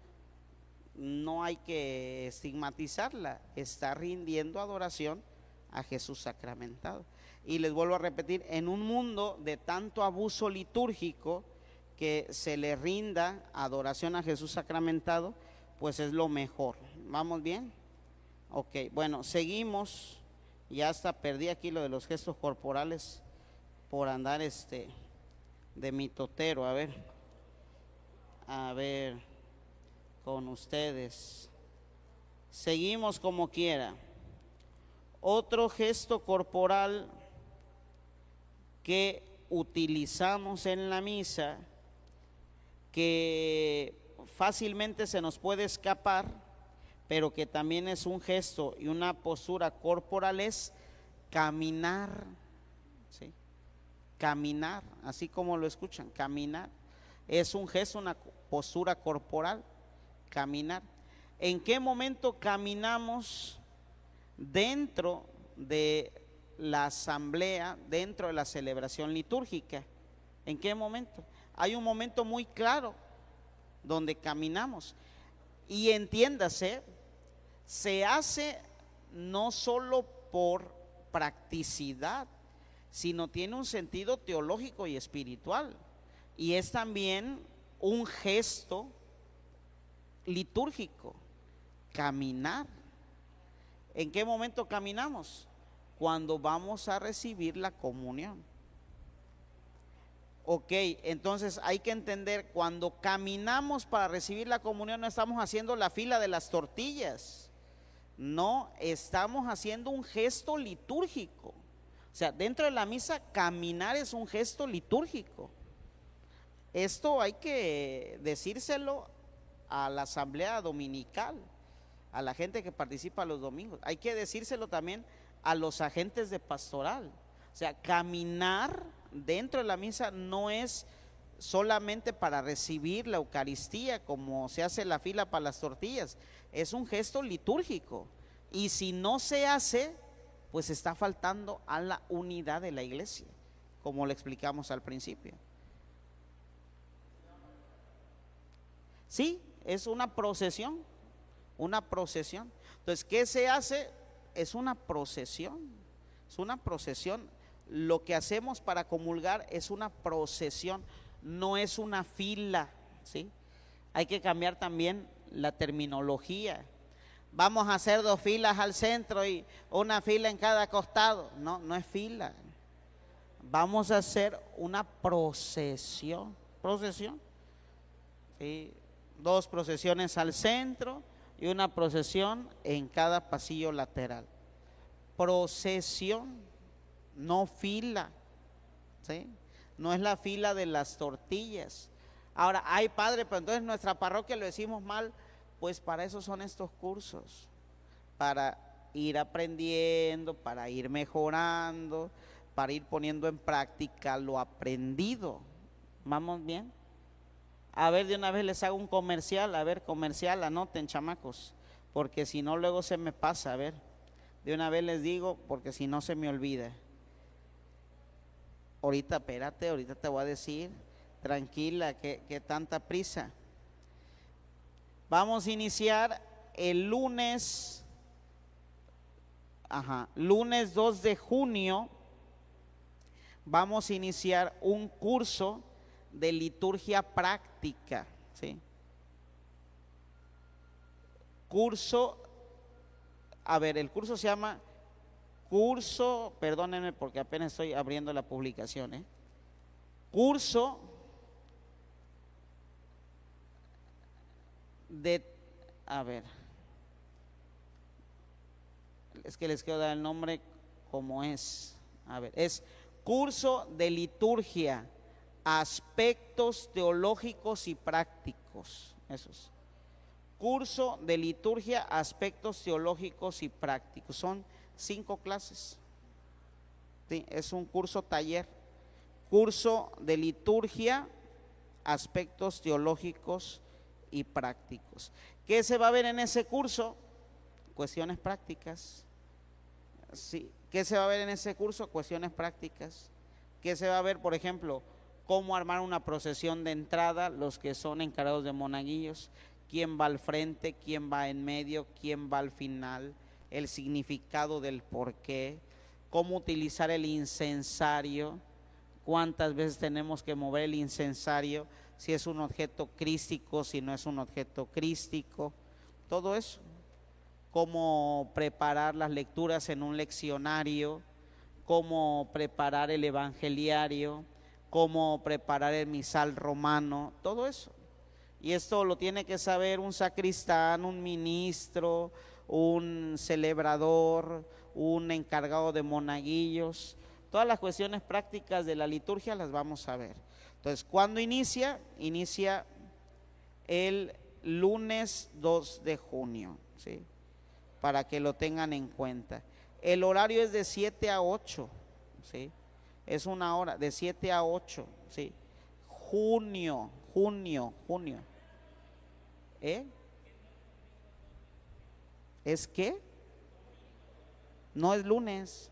no hay que estigmatizarla, está rindiendo adoración a Jesús sacramentado. Y les vuelvo a repetir, en un mundo de tanto abuso litúrgico, que se le rinda adoración a Jesús sacramentado, pues es lo mejor. ¿Vamos bien? Ok, bueno, seguimos. Ya hasta perdí aquí lo de los gestos corporales por andar de mitotero. A ver, con ustedes. Seguimos como quiera. Otro gesto corporal que utilizamos en la misa, que fácilmente se nos puede escapar, pero que también es un gesto y una postura corporal, es caminar, ¿sí? Caminar, así como lo escuchan, caminar. Es un gesto, una postura corporal, caminar. ¿En qué momento caminamos dentro de la asamblea, dentro de la celebración litúrgica? ¿En qué momento? Hay un momento muy claro donde caminamos. Y entiéndase, se hace no solo por practicidad, sino tiene un sentido teológico y espiritual. Y es también un gesto litúrgico, caminar. ¿En qué momento caminamos? Cuando vamos a recibir la comunión. Ok, entonces hay que entender, cuando caminamos para recibir la comunión, no estamos haciendo la fila de las tortillas, no, estamos haciendo un gesto litúrgico. O sea, dentro de la misa, caminar es un gesto litúrgico. Esto hay que decírselo a la asamblea dominical, a la gente que participa los domingos. Hay que decírselo también a los agentes de pastoral. O sea, caminar dentro de la misa no es solamente para recibir la Eucaristía, como se hace la fila para las tortillas. Es un gesto litúrgico. Y si no se hace, pues está faltando a la unidad de la iglesia, como le explicamos al principio. Sí, es una procesión, una procesión. Entonces, ¿qué se hace? Es una procesión, es una procesión. Lo que hacemos para comulgar es una procesión, no es una fila, ¿sí? Hay que cambiar también la terminología. Vamos a hacer 2 filas al centro y una fila en cada costado. No, no es fila. Vamos a hacer una procesión. Procesión. ¿Sí? 2 procesiones al centro y una procesión en cada pasillo lateral. Procesión, no fila. ¿Sí? No es la fila de las tortillas. Ahora, ay padre, pero entonces nuestra parroquia lo decimos mal. Pues para eso son estos cursos, para ir aprendiendo, para ir mejorando, para ir poniendo en práctica lo aprendido. ¿Vamos bien? A ver, de una vez les hago un comercial. A ver, comercial, anoten, chamacos, porque si no luego se me pasa. A ver, de una vez les digo, porque si no se me olvida. Ahorita, espérate, ahorita te voy a decir. Tranquila, que tanta prisa. Vamos a iniciar el lunes, lunes 2 de junio, vamos a iniciar un curso de liturgia práctica, ¿sí? Curso, a ver, el curso se llama curso, perdónenme porque apenas estoy abriendo la publicación, curso de, a ver, es que les quiero dar el nombre como es, a ver, es curso de liturgia, aspectos teológicos y prácticos, esos. Curso de liturgia, aspectos teológicos y prácticos, son 5 clases, ¿sí? Es un curso taller, curso de liturgia, aspectos teológicos y prácticos. ¿Qué se va a ver en ese curso? Cuestiones prácticas. Sí. ¿Qué se va a ver en ese curso? Cuestiones prácticas. ¿Qué se va a ver? Por ejemplo, cómo armar una procesión de entrada, los que son encargados de monaguillos, quién va al frente, quién va en medio, quién va al final, el significado del porqué, cómo utilizar el incensario, cuántas veces tenemos que mover el incensario, si es un objeto crístico, si no es un objeto crístico, todo eso. Cómo preparar las lecturas en un leccionario, cómo preparar el evangeliario, cómo preparar el misal romano, todo eso. Y esto lo tiene que saber un sacristán, un ministro, un celebrador, un encargado de monaguillos. Todas las cuestiones prácticas de la liturgia las vamos a ver. Entonces, ¿cuándo inicia? Inicia el lunes 2 de junio, ¿sí? Para que lo tengan en cuenta. El horario es de 7 a 8, ¿sí? Es una hora, de 7 a 8, ¿sí? Junio. ¿Es qué? No es lunes.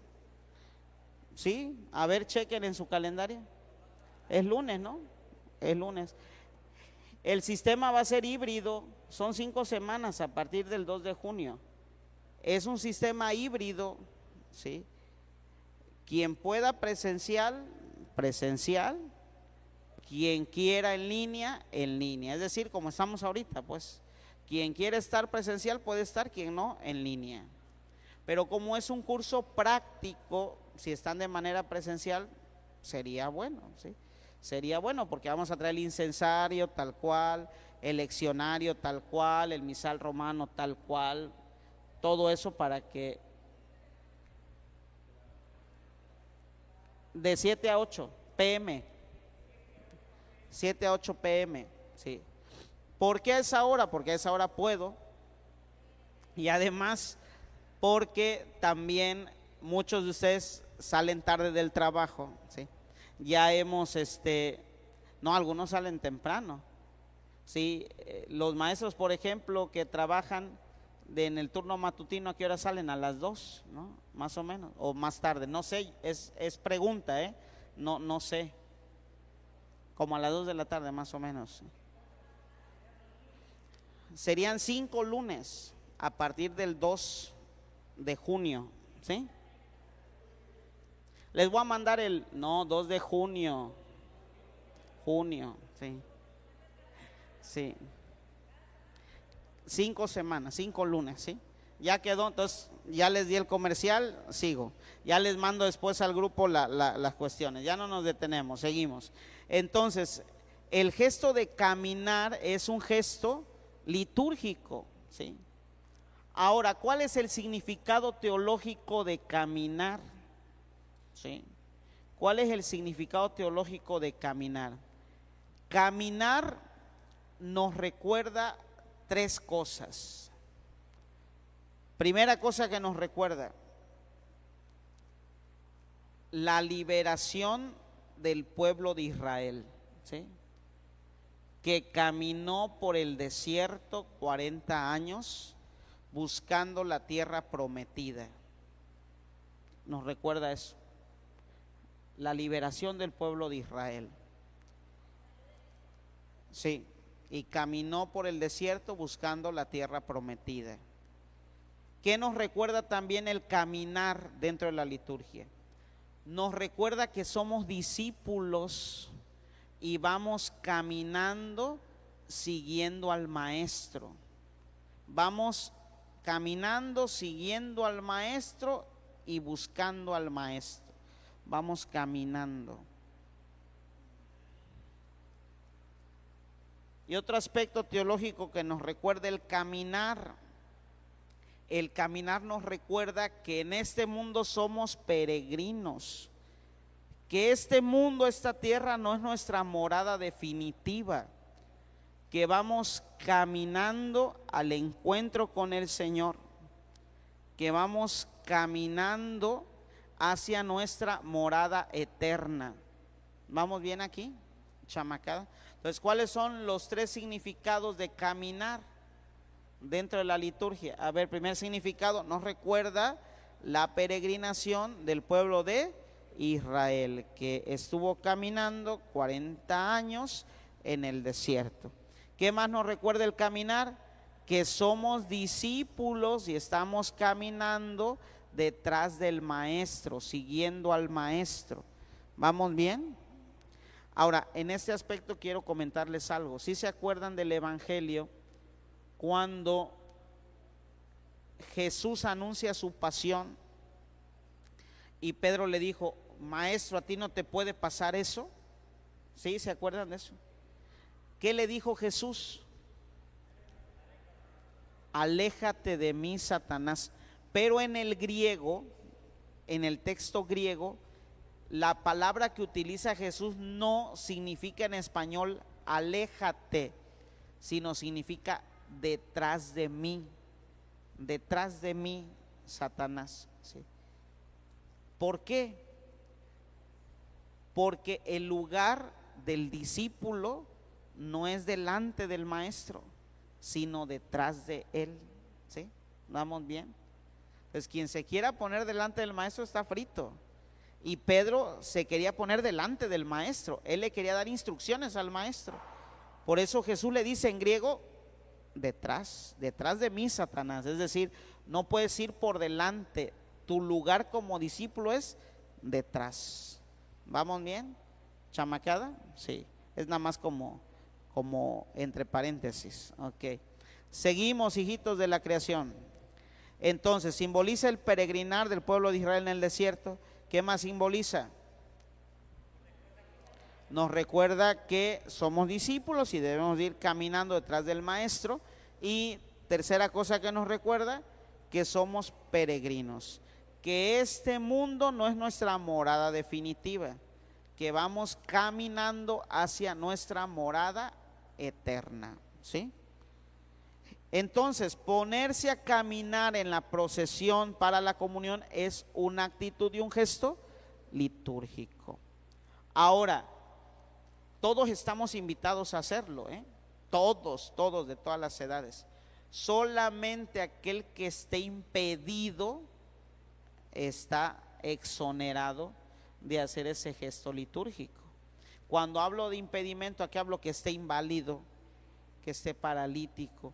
¿Sí? A ver, chequen en su calendario. Es lunes, ¿no? Es lunes. El sistema va a ser híbrido, son 5 semanas a partir del 2 de junio. Es un sistema híbrido, ¿sí? Quien pueda presencial, quien quiera en línea, es decir, como estamos ahorita, pues, quien quiere estar presencial puede estar, quien no, en línea. Pero como es un curso práctico, si están de manera presencial, sería bueno, ¿sí? Sería bueno porque vamos a traer el incensario tal cual, el leccionario tal cual, el misal romano tal cual, todo eso para que de 7 a 8 pm, 7 a 8 pm, ¿sí? ¿Por qué a esa hora? Porque a esa hora puedo, y además porque también muchos de ustedes salen tarde del trabajo, ¿sí? Ya hemos, no, algunos salen temprano, ¿sí? Los maestros, por ejemplo, que trabajan en el turno matutino, ¿a qué hora salen? A las 2, ¿no? Más o menos, o más tarde, no sé, es pregunta, no sé, como a las 2 de la tarde más o menos. Serían 5 lunes a partir del 2 de junio, ¿sí? Les voy a mandar 2 de junio, sí, sí. 5 semanas, 5 lunes, ¿sí? Ya quedó, entonces ya les di el comercial, sigo. Ya les mando después al grupo las cuestiones, ya no nos detenemos, seguimos. Entonces, el gesto de caminar es un gesto litúrgico, ¿sí? Ahora, ¿cuál es el significado teológico de caminar? ¿Sí? ¿Cuál es el significado teológico de caminar? Caminar nos recuerda tres cosas. Primera cosa que nos recuerda, la liberación del pueblo de Israel, ¿sí? Que caminó por el desierto 40 años buscando la tierra prometida. Nos recuerda eso, la liberación del pueblo de Israel. Sí, y caminó por el desierto buscando la tierra prometida. ¿Qué nos recuerda también el caminar dentro de la liturgia? Nos recuerda que somos discípulos y vamos caminando siguiendo al maestro. Vamos caminando siguiendo al maestro y buscando al maestro. Vamos caminando. Y otro aspecto teológico que nos recuerda el caminar. El caminar nos recuerda que en este mundo somos peregrinos, que este mundo, esta tierra no es nuestra morada definitiva, que vamos caminando al encuentro con el Señor, que vamos caminando hacia nuestra morada eterna. ¿Vamos bien aquí, chamacada? Entonces, ¿cuáles son los tres significados de caminar dentro de la liturgia? A ver, primer significado, nos recuerda la peregrinación del pueblo de Israel, que estuvo caminando 40 años en el desierto. ¿Qué más nos recuerda el caminar? Que somos discípulos y estamos caminando detrás del maestro, siguiendo al maestro. ¿Vamos bien? Ahora, en este aspecto quiero comentarles algo. ¿Sí se acuerdan del evangelio cuando Jesús anuncia su pasión y Pedro le dijo: maestro, ¿a ti no te puede pasar eso? ¿Sí? ¿Se acuerdan de eso? ¿Qué le dijo Jesús? Aléjate de mí, Satanás. Pero en el griego, en el texto griego, la palabra que utiliza Jesús no significa en español aléjate, sino significa detrás de mí, Satanás. ¿Sí? ¿Por qué? Porque el lugar del discípulo no es delante del maestro, sino detrás de él. ¿Sí? ¿Vamos bien? Pues quien se quiera poner delante del maestro está frito. Y Pedro se quería poner delante del maestro, él le quería dar instrucciones al maestro. Por eso Jesús le dice en griego: detrás de mí, Satanás. Es decir, no puedes ir por delante, tu lugar como discípulo es detrás. ¿Vamos bien? ¿Chamacada? Sí, es nada más como entre paréntesis. Ok, seguimos, hijitos de la creación. Entonces, simboliza el peregrinar del pueblo de Israel en el desierto. ¿Qué más simboliza? Nos recuerda que somos discípulos y debemos ir caminando detrás del maestro. Y tercera cosa que nos recuerda, que somos peregrinos, que este mundo no es nuestra morada definitiva, que vamos caminando hacia nuestra morada eterna. ¿Sí? Entonces, ponerse a caminar en la procesión para la comunión es una actitud y un gesto litúrgico. Ahora, todos estamos invitados a hacerlo, todos de todas las edades. Solamente aquel que esté impedido está exonerado de hacer ese gesto litúrgico. Cuando hablo de impedimento, aquí hablo que esté inválido, que esté paralítico,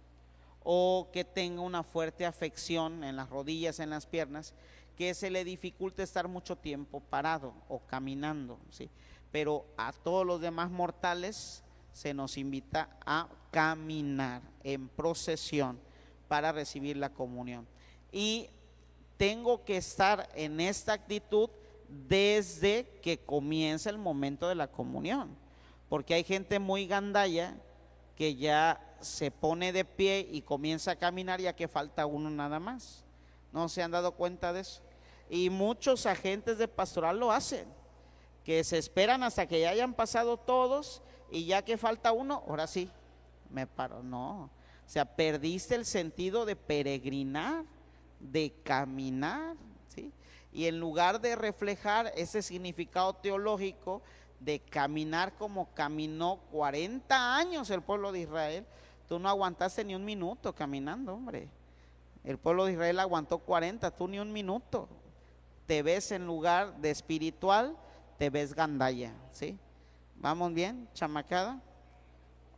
o que tenga una fuerte afección en las rodillas, en las piernas, que se le dificulte estar mucho tiempo parado o caminando, ¿sí? Pero a todos los demás mortales se nos invita a caminar en procesión para recibir la comunión. Y tengo que estar en esta actitud desde que comienza el momento de la comunión, porque hay gente muy gandalla que ya se pone de pie y comienza a caminar, ya que falta uno nada más. ¿No se han dado cuenta de eso? Y muchos agentes de pastoral lo hacen, que se esperan hasta que ya hayan pasado todos y ya que falta uno, ahora sí, me paro. No, o sea, perdiste el sentido de peregrinar, de caminar, ¿sí? Y en lugar de reflejar ese significado teológico de caminar como caminó 40 años el pueblo de Israel, tú no aguantaste ni un minuto caminando, hombre. El pueblo de Israel aguantó 40, tú ni un minuto. Te ves en lugar de espiritual, te ves gandalla, ¿sí? ¿Vamos bien, chamacada?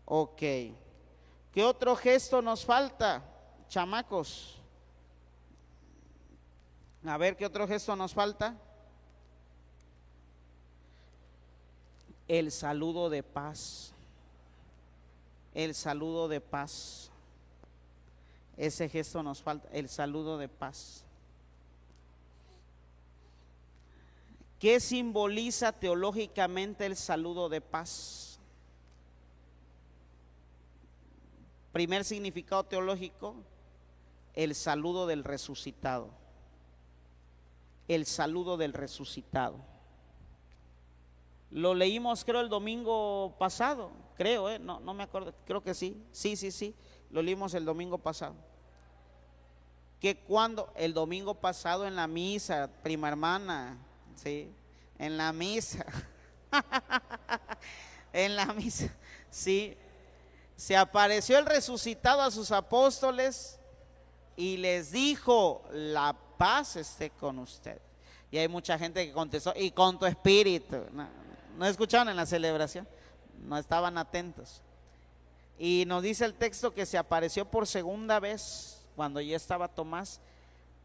Ok. ¿Qué otro gesto nos falta, chamacos? A ver, ¿qué otro gesto nos falta? El saludo de paz. El saludo de paz. Ese gesto nos falta, el saludo de paz. ¿Qué simboliza teológicamente el saludo de paz? Primer significado teológico, el saludo del resucitado. El saludo del resucitado. Lo leímos creo el domingo pasado, creo, no me acuerdo, creo que sí, sí, lo leímos el domingo pasado. Que cuando, el domingo pasado en la misa, prima hermana, sí, en la misa, en la misa, sí, se apareció el resucitado a sus apóstoles y les dijo: la paz esté con usted. Y hay mucha gente que contestó: y con tu espíritu. No escucharon en la celebración, no estaban atentos. Y nos dice el texto que se apareció por segunda vez cuando ya estaba Tomás,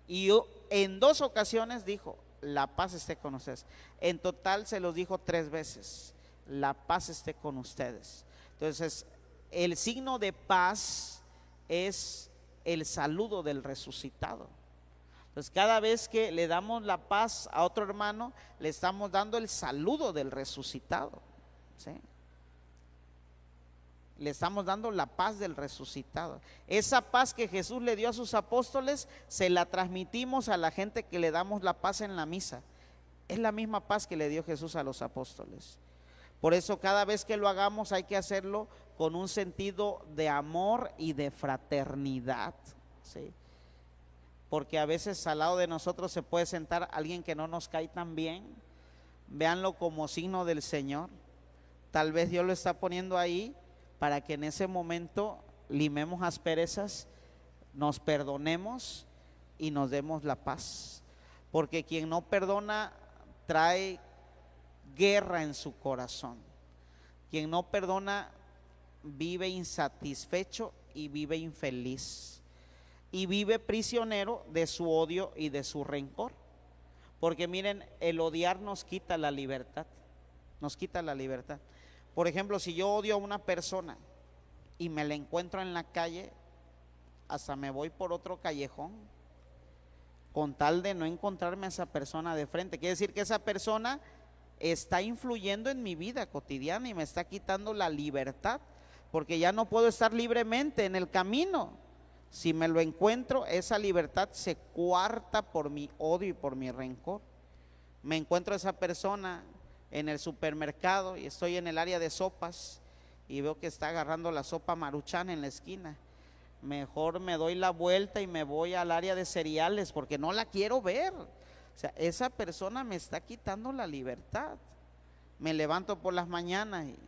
y en 2 ocasiones dijo: la paz esté con ustedes. En total se los dijo 3 veces: la paz esté con ustedes. Entonces el signo de paz es el saludo del resucitado. Entonces cada vez que le damos la paz a otro hermano, le estamos dando el saludo del resucitado, ¿sí? Le estamos dando la paz del resucitado. Esa paz que Jesús le dio a sus apóstoles, se la transmitimos a la gente que le damos la paz en la misa. Es la misma paz que le dio Jesús a los apóstoles. Por eso cada vez que lo hagamos hay que hacerlo con un sentido de amor y de fraternidad, ¿sí? Porque a veces al lado de nosotros se puede sentar alguien que no nos cae tan bien. Véanlo como signo del Señor. Tal vez Dios lo está poniendo ahí para que en ese momento limemos asperezas, nos perdonemos y nos demos la paz. Porque quien no perdona trae guerra en su corazón. Quien no perdona vive insatisfecho y vive infeliz. Y vive prisionero de su odio y de su rencor. Porque miren, el odiar nos quita la libertad. Nos quita la libertad. Por ejemplo, si yo odio a una persona y me la encuentro en la calle, hasta me voy por otro callejón con tal de no encontrarme a esa persona de frente. Quiere decir que esa persona está influyendo en mi vida cotidiana y me está quitando la libertad, porque ya no puedo estar libremente en el camino. Si me lo encuentro, esa libertad se coarta por mi odio y por mi rencor. Me encuentro a esa persona en el supermercado y estoy en el área de sopas y veo que está agarrando la sopa Maruchan en la esquina. Mejor me doy la vuelta y me voy al área de cereales porque no la quiero ver. O sea, esa persona me está quitando la libertad. Me levanto por las mañanas y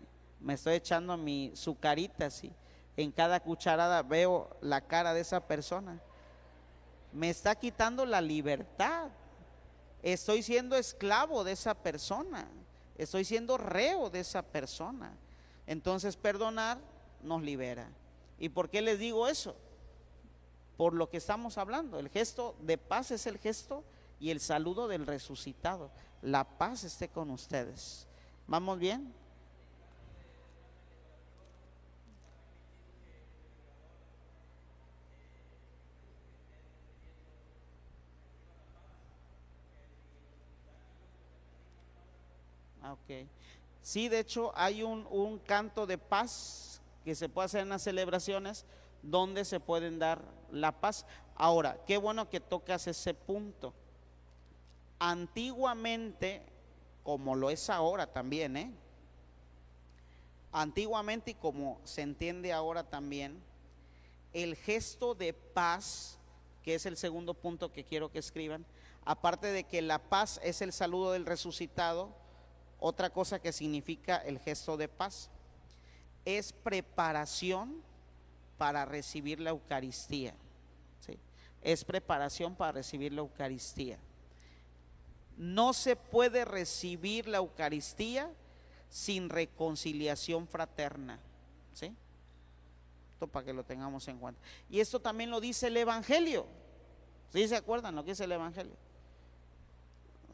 me estoy echando mi sucarita así. En cada cucharada veo la cara de esa persona. Me está quitando la libertad. Estoy siendo esclavo de esa persona. Estoy siendo reo de esa persona. Entonces perdonar nos libera. ¿Y por qué les digo eso? Por lo que estamos hablando. El gesto de paz es el gesto y el saludo del resucitado. La paz esté con ustedes. ¿Vamos bien? Ok. Sí, de hecho hay un canto de paz que se puede hacer en las celebraciones donde se pueden dar la paz. Ahora, qué bueno que tocas ese punto. Antiguamente, como lo es ahora también, antiguamente y como se entiende ahora también, el gesto de paz, que es el segundo punto que quiero que escriban, aparte de que la paz es el saludo del resucitado, otra cosa que significa el gesto de paz es preparación para recibir la Eucaristía, ¿sí? Es preparación para recibir la Eucaristía. No se puede recibir la Eucaristía sin reconciliación fraterna, ¿sí? Esto para que lo tengamos en cuenta. Y esto también lo dice el Evangelio. ¿Sí se acuerdan lo que dice el Evangelio?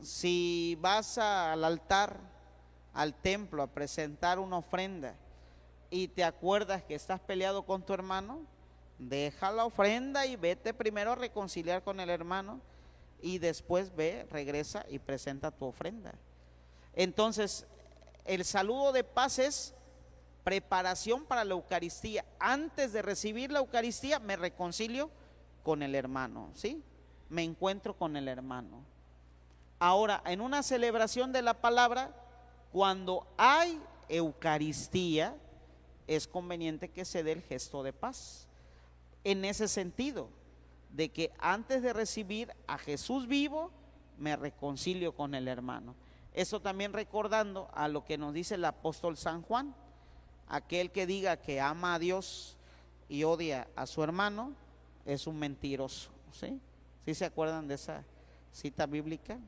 Si vas al altar, al templo, a presentar una ofrenda y te acuerdas que estás peleado con tu hermano, deja la ofrenda y vete primero a reconciliar con el hermano y después ve, regresa y presenta tu ofrenda. Entonces, el saludo de paz es preparación para la Eucaristía. Antes de recibir la Eucaristía me reconcilio con el hermano, ¿sí? Me encuentro con el hermano. Ahora, en una celebración de la palabra, cuando hay Eucaristía, es conveniente que se dé el gesto de paz. En ese sentido, de que antes de recibir a Jesús vivo, me reconcilio con el hermano. Eso también recordando a lo que nos dice el apóstol San Juan: aquel que diga que ama a Dios y odia a su hermano es un mentiroso, ¿sí? ¿Sí se acuerdan de esa cita bíblica?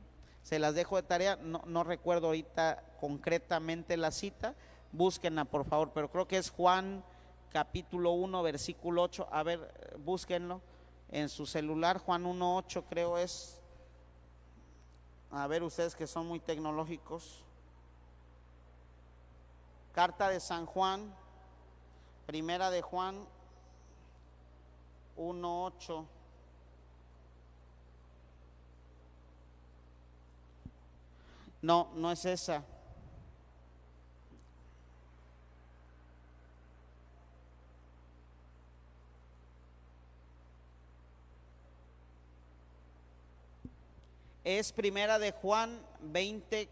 Se las dejo de tarea, no recuerdo ahorita concretamente la cita, búsquenla por favor, pero creo que es Juan capítulo 1 versículo 8, a ver, búsquenlo en su celular, Juan 1:8 creo es. A ver, ustedes que son muy tecnológicos. Carta de San Juan, primera de Juan 1:8. No, no es esa. Es primera de Juan 4:20.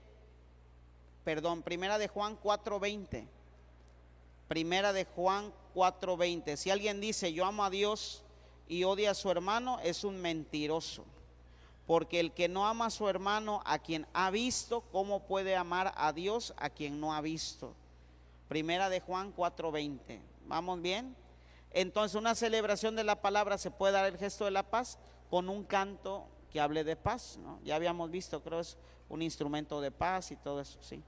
Primera de Juan 4:20. Si alguien dice yo amo a Dios y odia a su hermano, es un mentiroso. Porque el que no ama a su hermano a quien ha visto, ¿cómo puede amar a Dios a quien no ha visto? Primera de Juan 4:20. ¿Vamos bien? Entonces, una celebración de la palabra se puede dar el gesto de la paz con un canto que hable de paz, ¿no? Ya habíamos visto, creo es un instrumento de paz y todo eso, sí.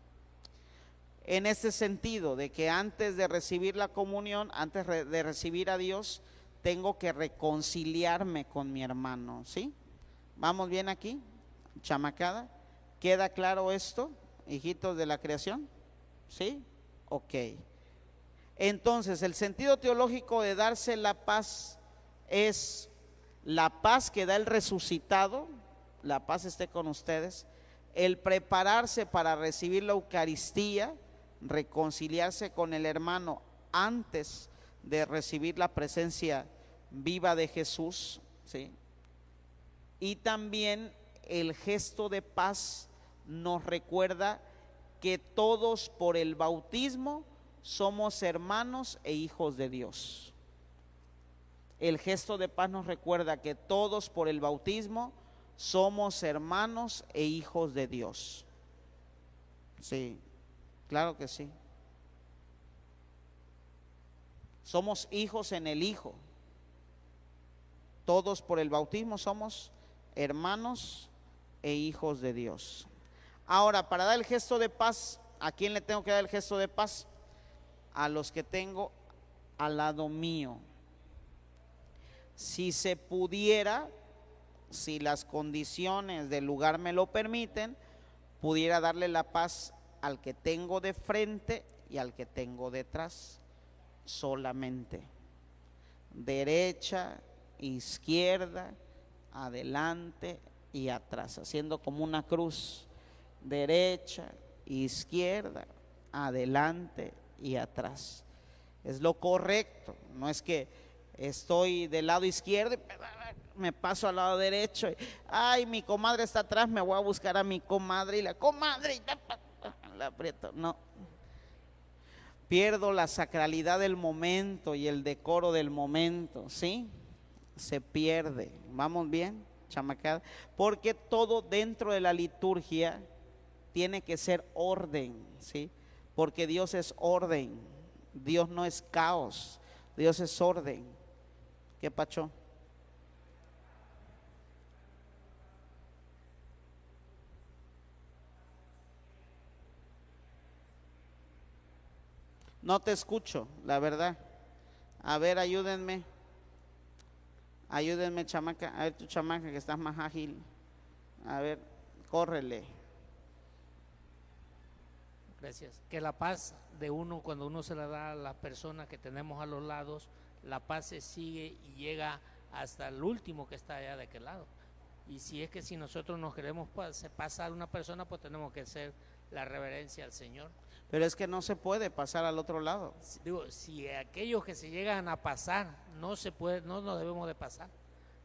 En este sentido, de que antes de recibir la comunión, antes de recibir a Dios, tengo que reconciliarme con mi hermano, ¿sí? ¿Vamos bien aquí? Chamacada, ¿queda claro esto, hijitos de la creación? ¿Sí? Ok. Entonces, el sentido teológico de darse la paz es la paz que da el resucitado, la paz esté con ustedes, el prepararse para recibir la Eucaristía, reconciliarse con el hermano antes de recibir la presencia viva de Jesús, ¿sí? Y también el gesto de paz nos recuerda que todos por el bautismo somos hermanos e hijos de Dios. El gesto de paz nos recuerda que todos por el bautismo somos hermanos e hijos de Dios. Sí, claro que sí. Somos hijos en el Hijo. Todos por el bautismo somos hermanos e hijos de Dios. Ahora, para dar el gesto de paz, ¿a quién le tengo que dar el gesto de paz? A los que tengo al lado mío. Si se pudiera, si las condiciones del lugar me lo permiten, pudiera darle la paz al que tengo de frente y al que tengo detrás, solamente. Derecha, izquierda, adelante y atrás, haciendo como una cruz. Derecha, izquierda, adelante y atrás. Es lo correcto, no es que estoy del lado izquierdo y me paso al lado derecho. Ay, mi comadre está atrás, me voy a buscar a mi comadre y la comadre la aprieto. No. Pierdo la sacralidad del momento y el decoro del momento, ¿sí? Se pierde. ¿Vamos bien, chamacada? Porque todo dentro de la liturgia tiene que ser orden, ¿sí? Porque Dios es orden, Dios no es caos, Dios es orden. ¿Qué pacho? No te escucho, la verdad. A ver, ayúdenme. Ayúdenme, chamaca. A ver, tu chamaca que estás más ágil. A ver, córrele. Gracias. Que la paz de uno, cuando uno se la da a la persona que tenemos a los lados, la paz se sigue y llega hasta el último que está allá de aquel lado. Y si es que si nosotros nos queremos pasar a una persona, pues tenemos que hacer la reverencia al Señor. Pero es que no se puede pasar al otro lado. Digo, si aquellos que se llegan a pasar no se puede, no nos debemos de pasar,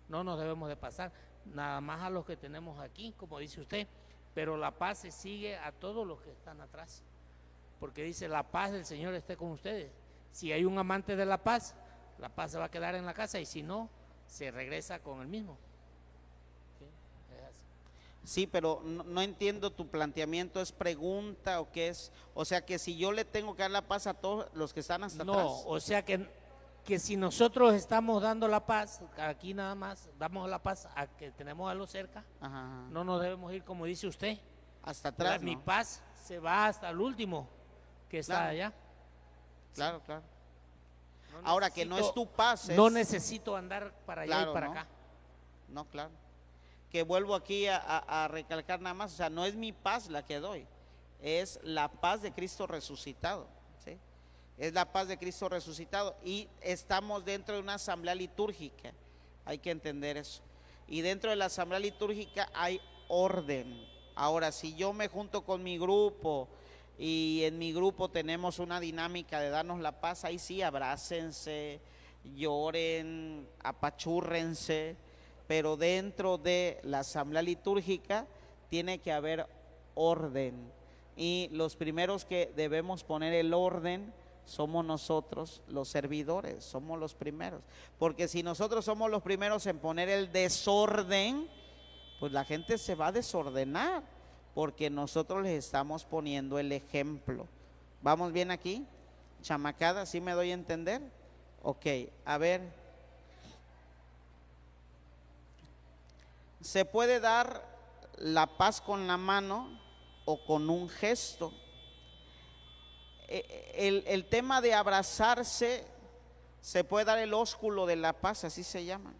no nos debemos de pasar, nada más a los que tenemos aquí, como dice usted, pero la paz se sigue a todos los que están atrás, porque dice la paz del Señor esté con ustedes. Si hay un amante de la paz se va a quedar en la casa, y si no, se regresa con el mismo. ¿Sí? Es así. Sí, pero no entiendo tu planteamiento, ¿es pregunta o qué es? O sea que si yo le tengo que dar la paz a todos los que están hasta atrás. No, o sea que si nosotros estamos dando la paz, aquí nada más damos la paz a que tenemos a los cerca, Ajá. no nos debemos ir como dice usted. Hasta atrás, Mi ¿no? paz se va hasta el último que está Claro. allá. Claro, claro. No Ahora que no es tu paz, no es- necesito andar para allá Claro, y para ¿no? acá. No, claro. Que vuelvo aquí a recalcar nada más, o sea, no es mi paz la que doy, es la paz de Cristo resucitado, ¿sí? Es la paz de Cristo resucitado y estamos dentro de una asamblea litúrgica, hay que entender eso. Y dentro de la asamblea litúrgica hay orden. Ahora, si yo me junto con mi grupo y en mi grupo tenemos una dinámica de darnos la paz, ahí sí, abrácense, lloren, apachúrrense, pero dentro de la asamblea litúrgica tiene que haber orden. Y los primeros que debemos poner el orden somos nosotros, los servidores, somos los primeros. Porque si nosotros somos los primeros en poner el desorden, pues la gente se va a desordenar, porque nosotros les estamos poniendo el ejemplo. ¿Vamos bien aquí? Chamacada, ¿sí me doy a entender? Ok, a ver. Se puede dar la paz con la mano o con un gesto. El tema de abrazarse, se puede dar el ósculo de la paz, así se llama.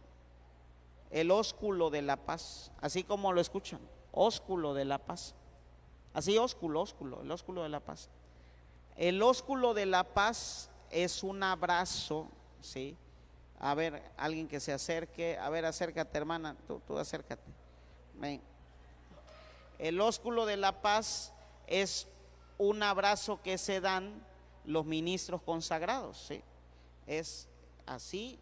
El ósculo de la paz, así como lo escuchan, ósculo de la paz. Así, ósculo, el ósculo de la paz. El ósculo de la paz es un abrazo, ¿sí? A ver, alguien que se acerque, a ver, acércate, hermana, tú acércate. Ven. El ósculo de la paz es un abrazo que se dan los ministros consagrados, ¿sí? Es así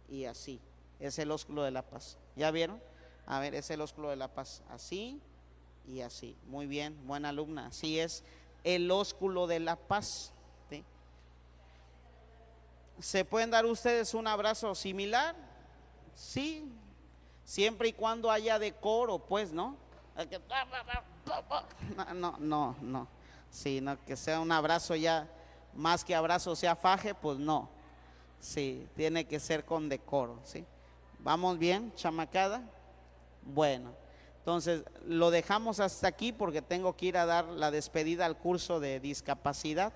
y así, es el ósculo de la paz. ¿Ya vieron? A ver, es el ósculo de la paz, así y así. Muy bien, buena alumna, así es el ósculo de la paz, ¿sí? ¿Se pueden dar ustedes un abrazo similar? Sí, siempre y cuando haya decoro, pues, ¿no? No, sí, no, que sea un abrazo ya, más que abrazo sea faje, pues no, sí, tiene que ser con decoro, ¿sí? ¿Vamos bien, chamacada? Bueno, entonces lo dejamos hasta aquí porque tengo que ir a dar la despedida al curso de discapacidad,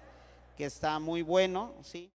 que está muy bueno, ¿sí?